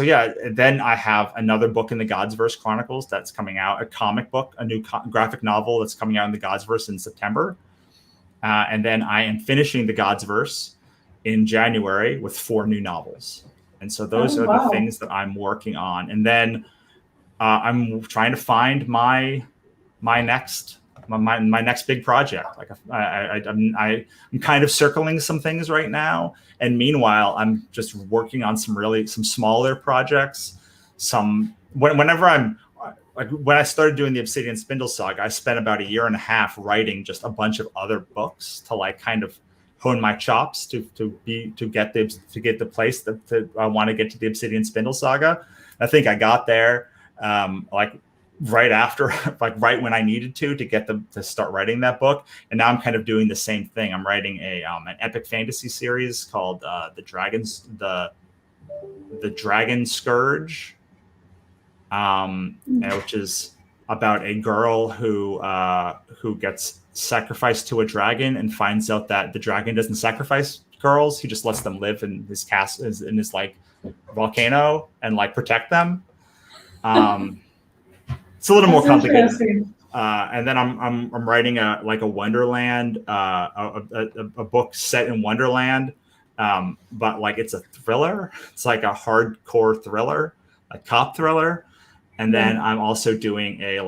yeah, then I have another book in the Godsverse Chronicles that's coming out, a comic book, a new graphic novel that's coming out in the Godsverse in September. And then I am finishing the Godsverse in January with 4 new novels. And so those are the things that I'm working on. And then I'm trying to find my next big project. Like I'm kind of circling some things right now, and meanwhile I'm just working on some smaller projects. Whenever I'm like, when I started doing the Obsidian Spindle Saga, I spent about 1.5 years writing just a bunch of other books to like kind of hone my chops to get the place that I want to get to the Obsidian Spindle Saga. I think I got there right after, right when I needed to get to start writing that book. And now I'm kind of doing the same thing. I'm writing an epic fantasy series called the Dragon Scourge, which is about a girl who gets sacrificed to a dragon and finds out that the dragon doesn't sacrifice girls. He just lets them live in his in his like volcano and like protect them. It's a little more complicated. And then I'm writing a Wonderland, a book set in Wonderland, but like it's a thriller. It's like a hardcore thriller, a cop thriller. And then I'm also doing a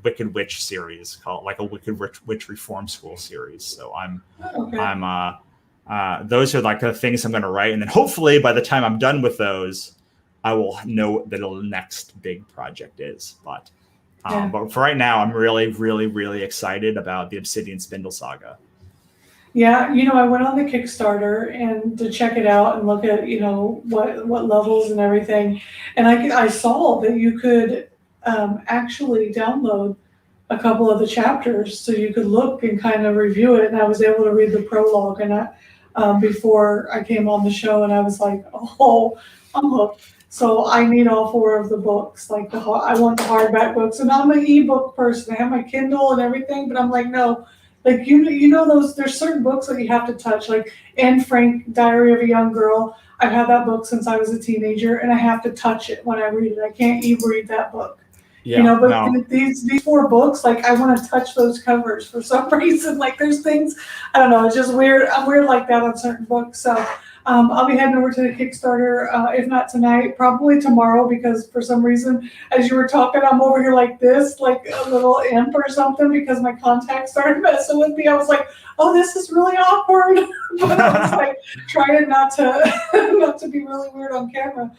Wicked Witch series called like a Wicked Witch Reform School series. So those are like the things I'm going to write, and then hopefully by the time I'm done with those, I will know what the next big project is. But for right now, I'm really, really, really excited about the Obsidian Spindle Saga. Yeah, I went on the Kickstarter and to check it out and look at, what levels and everything. And I saw that you could actually download a couple of the chapters so you could look and kind of review it. And I was able to read the prologue and before I came on the show, and I was like, oh, I'm hooked. So I need all 4 of the books. Like I want the hardback books, and I'm an ebook person. I have my Kindle and everything, but I'm like, no. Like, there's certain books that you have to touch, like Anne Frank, Diary of a Young Girl. I've had that book since I was a teenager, and I have to touch it when I read it. I can't e-read that book. Yeah, but these 4 books, like I want to touch those covers for some reason. Like there's things, I don't know, it's just weird. I'm weird like that on certain books. So I'll be heading over to the Kickstarter, if not tonight, probably tomorrow, because for some reason, as you were talking, I'm over here like this, like a little imp or something, because my contacts started messing with me. I was like, oh, this is really awkward. But I was like trying not to be really weird on camera.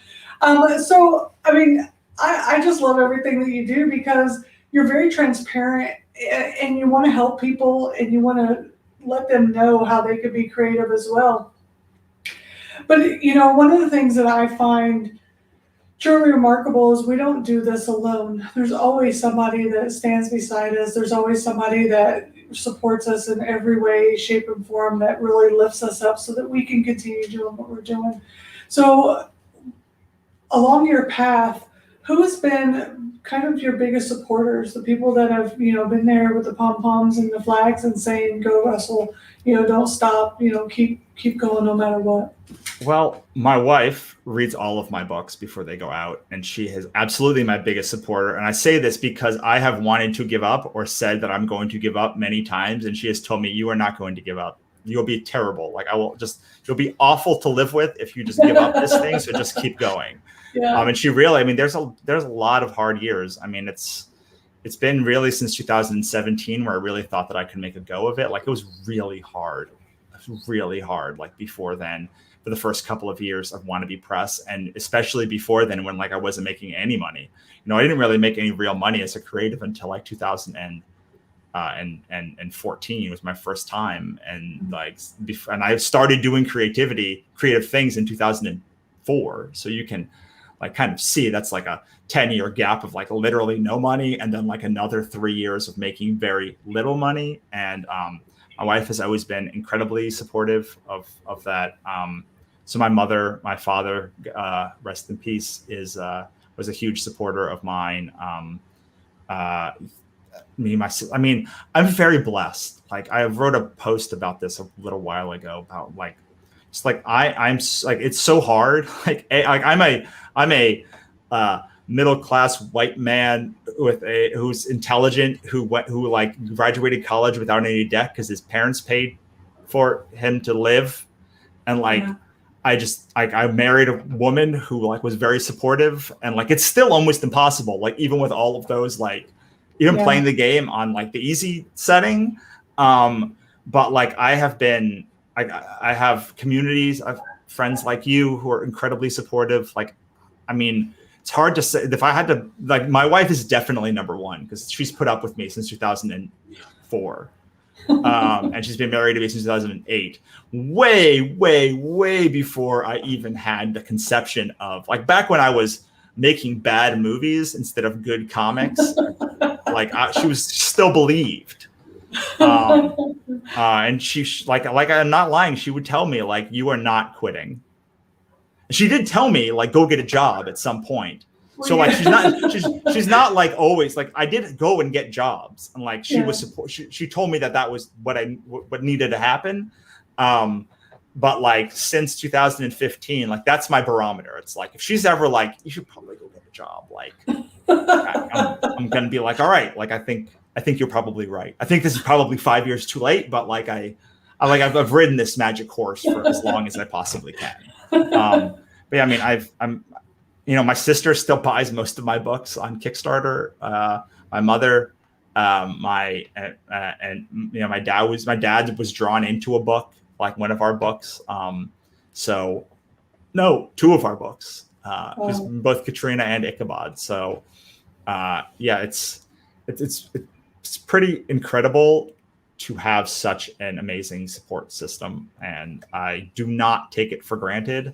So, I mean, I just love everything that you do, because you're very transparent and you want to help people and you want to let them know how they could be creative as well. But, one of the things that I find truly remarkable is we don't do this alone. There's always somebody that stands beside us. There's always somebody that supports us in every way, shape, and form, that really lifts us up so that we can continue doing what we're doing. So along your path, who has been kind of your biggest supporters, the people that have, been there with the pom-poms and the flags and saying, go Russell, don't stop, keep going no matter what? Well, my wife reads all of my books before they go out, and she is absolutely my biggest supporter. And I say this because I have wanted to give up or said that I'm going to give up many times, and she has told me, you are not going to give up. You'll be terrible. Like you'll be awful to live with if you just give up this thing. So just keep going. Yeah. And she really, there's a lot of hard years. It's been really since 2017 where I really thought that I could make a go of it. Like it was really hard. Like before then, for the first couple of years of Wannabe Press, and especially before then when like I wasn't making any money. I didn't really make any real money as a creative until like 2018 and 14 was my first time, and and I started doing creative things in 2004. So you can like kind of see that's like a 10-year gap of like literally no money, and then like another 3 years of making very little money. And my wife has always been incredibly supportive of that. So my father, rest in peace, was a huge supporter of mine. I'm very blessed. Like I wrote a post about this a little while ago about like, it's like I'm like, it's so hard. I'm a middle class white man who's intelligent, who like graduated college without any debt because his parents paid for him to live, and like. Yeah. I married a woman who like was very supportive, and like it's still almost impossible. Like even with all of those, like even playing the game on like the easy setting, but like I have communities, I have friends like you who are incredibly supportive. Like, I mean, it's hard to say. If I had to, like, my wife is definitely number one because she's put up with me since 2004. And she's been married to me since 2008, way before I even had the conception of like back when I was making bad movies instead of good comics. Like she was still believed, and she like I'm not lying. She would tell me like, you are not quitting. She did tell me like, go get a job at some point. So like she's not like always like, I did go and get jobs, and like she was support. She told me that was what needed to happen. But like since 2015, like that's my barometer. It's like if she's ever like, you should probably go get a job. Like I'm gonna be like, all right. Like I think you're probably right. I think this is probably 5 years too late, but like I've ridden this magic horse for as long as I possibly can. But yeah, I mean my sister still buys most of my books on Kickstarter. My mother, my dad was drawn into a book, like one of our books. Two of our books, both Katrina and Ichabod. So it's pretty incredible to have such an amazing support system, and I do not take it for granted.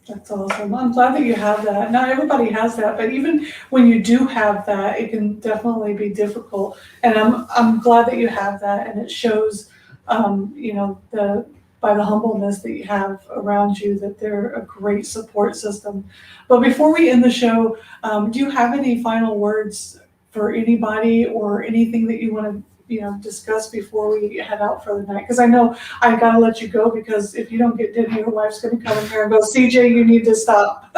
That's awesome. I'm glad that you have that. Not everybody has that, but even when you do have that, it can definitely be difficult. And I'm glad that you have that, and it shows, by the humbleness that you have around you, that they're a great support system. But before we end the show, do you have any final words for anybody or anything that you want to discuss before we head out for the night? Because I know I got to let you go, because if you don't get dinner, your wife's going to come in here and go, CJ, you need to stop.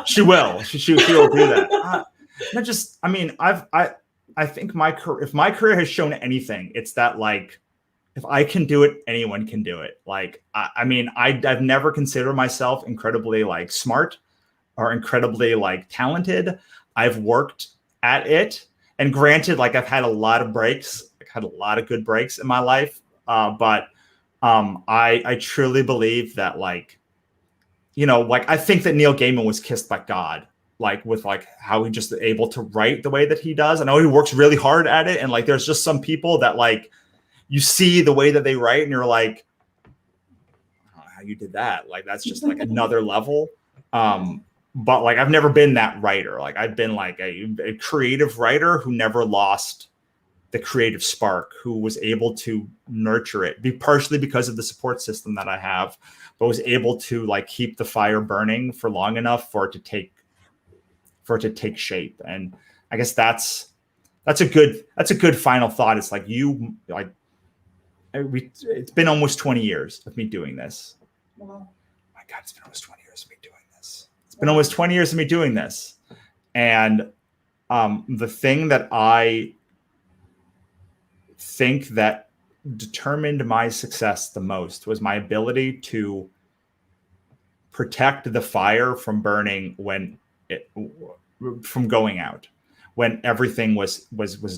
She will. She will do that. I think if my career has shown anything, it's that like, if I can do it, anyone can do it. Like, I've never considered myself incredibly like smart or incredibly like talented. I've worked at it. And granted, like I've had a lot of breaks, I've had a lot of good breaks in my life. But I truly believe that like, like I think that Neil Gaiman was kissed by God, like with like how he just able to write the way that he does. I know he works really hard at it. And like, there's just some people that like, you see the way that they write and you're like, I don't know how you did that. Like, that's just like another level. But like, I've never been that writer. Like I've been like a creative writer who never lost the creative spark, who was able to nurture it, partially because of the support system that I have, but was able to like keep the fire burning for long enough for it to take shape. And I guess that's a good final thought. It's like it's been almost 20 years of me doing this. Wow. My God, it's been almost 20 years of me doing this. It's been almost 20 years of me doing this. And the thing that I think that determined my success the most was my ability to protect the fire from burning from going out when everything was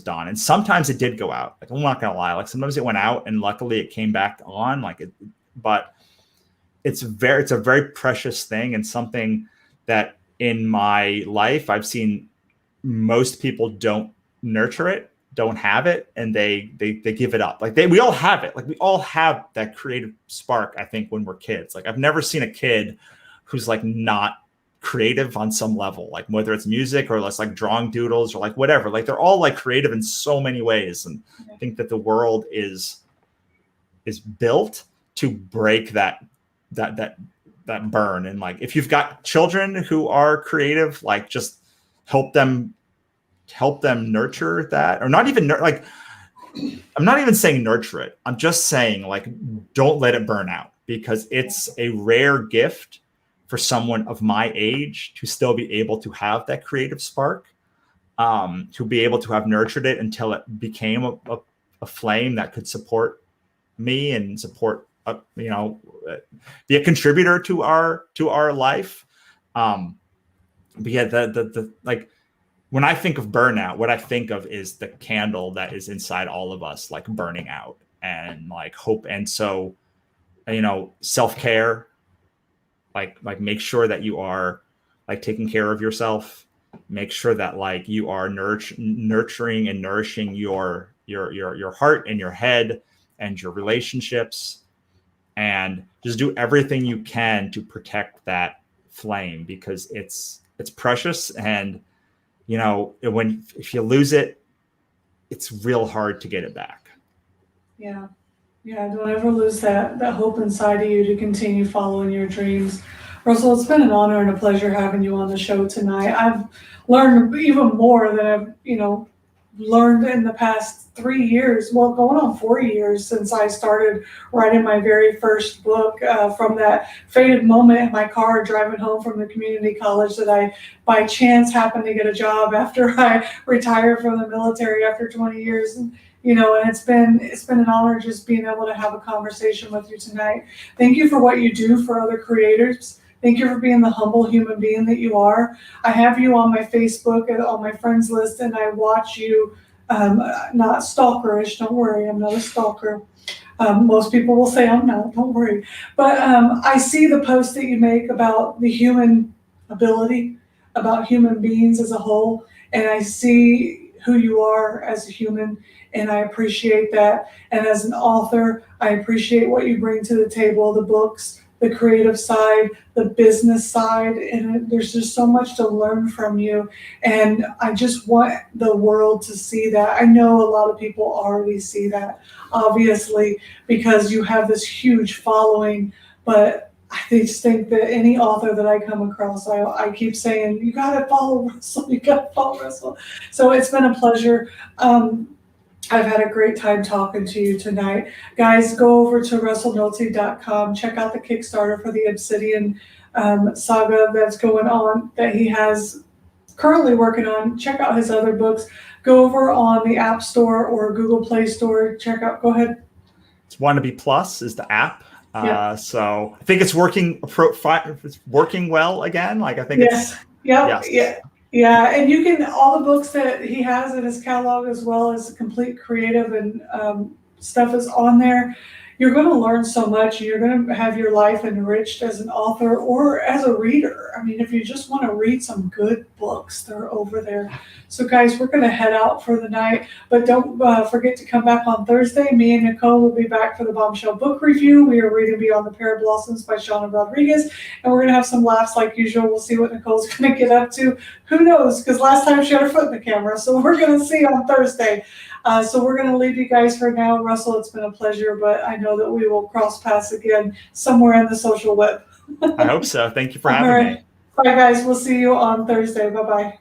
done. And sometimes it did go out. Like, I'm not gonna lie. Like, sometimes it went out and luckily it came back on. But it's a very precious thing, and something that in my life I've seen most people don't nurture it, don't have it, and they give it up. Like we all have it. Like we all have that creative spark, I think, when we're kids. Like I've never seen a kid who's like not creative on some level, like whether it's music or less like drawing doodles or like whatever. Like they're all like creative in so many ways. And I think that the world is built to break that burn. And like if you've got children who are creative, like just help them nurture that, or not even like I'm not even saying nurture it. I'm just saying like don't let it burn out, because it's a rare gift for someone of my age to still be able to have that creative spark, to be able to have nurtured it until it became a flame that could support me and support, be a contributor to our life. But yeah, the like when I think of burnout, what I think of is the candle that is inside all of us, like burning out, and like hope. And so, self-care, like make sure that you are like taking care of yourself, make sure that like you are nurturing and nourishing your heart and your head and your relationships, and just do everything you can to protect that flame, because it's precious. And if you lose it, it's real hard to get it back. Yeah. Don't ever lose that hope inside of you to continue following your dreams. Russell, it's been an honor and a pleasure having you on the show tonight. I've learned even more than I've, learned in the past 3 years, well, going on 4 years since I started writing my very first book, from that fated moment in my car driving home from the community college that I, by chance, happened to get a job after I retired from the military after 20 years. And it's been an honor just being able to have a conversation with you tonight. Thank you for what you do for other creators. Thank you for being the humble human being that you are. I have you on my Facebook and on my friends list, and I watch you, not stalkerish, don't worry, I'm not a stalker. Most people will say I'm not, don't worry. But I see the posts that you make about the human ability, about human beings as a whole, and I see who you are as a human, and I appreciate that. And as an author, I appreciate what you bring to the table, the books, the creative side, the business side, and there's just so much to learn from you. And I just want the world to see that. I know a lot of people already see that, obviously, because you have this huge following, but I just think that any author that I come across, I keep saying, you gotta follow Russell, you gotta follow Russell. So it's been a pleasure. I've had a great time talking to you tonight. Guys, go over to russellnohelty.com. Check out the Kickstarter for the Obsidian saga that's going on, that he has currently working on. Check out his other books. Go over on the App Store or Google Play Store. Go ahead. It's Wannabe Plus is the app. Yeah. So I think it's working. It's working well again. Like I think yes. Yeah, and you can, all the books that he has in his catalog, as well as complete creative and stuff, is on there. You're going to learn so much. You're going to have your life enriched as an author or as a reader. I mean, if you just want to read some good books, they're over there. So guys, we're going to head out for the night, but don't forget to come back on Thursday. Me and Nicole will be back for the Bombshell Book Review. We are reading Beyond the Pear Blossoms by Shauna Rodriguez, and we're going to have some laughs like usual. We'll see what Nicole's going to get up to. Who knows? Because last time she had her foot in the camera, so we're going to see on Thursday. So we're going to leave you guys for now. Russell, it's been a pleasure, but I know that we will cross paths again somewhere in the social web. I hope so. Thank you for having me. Bye, guys. We'll see you on Thursday. Bye-bye.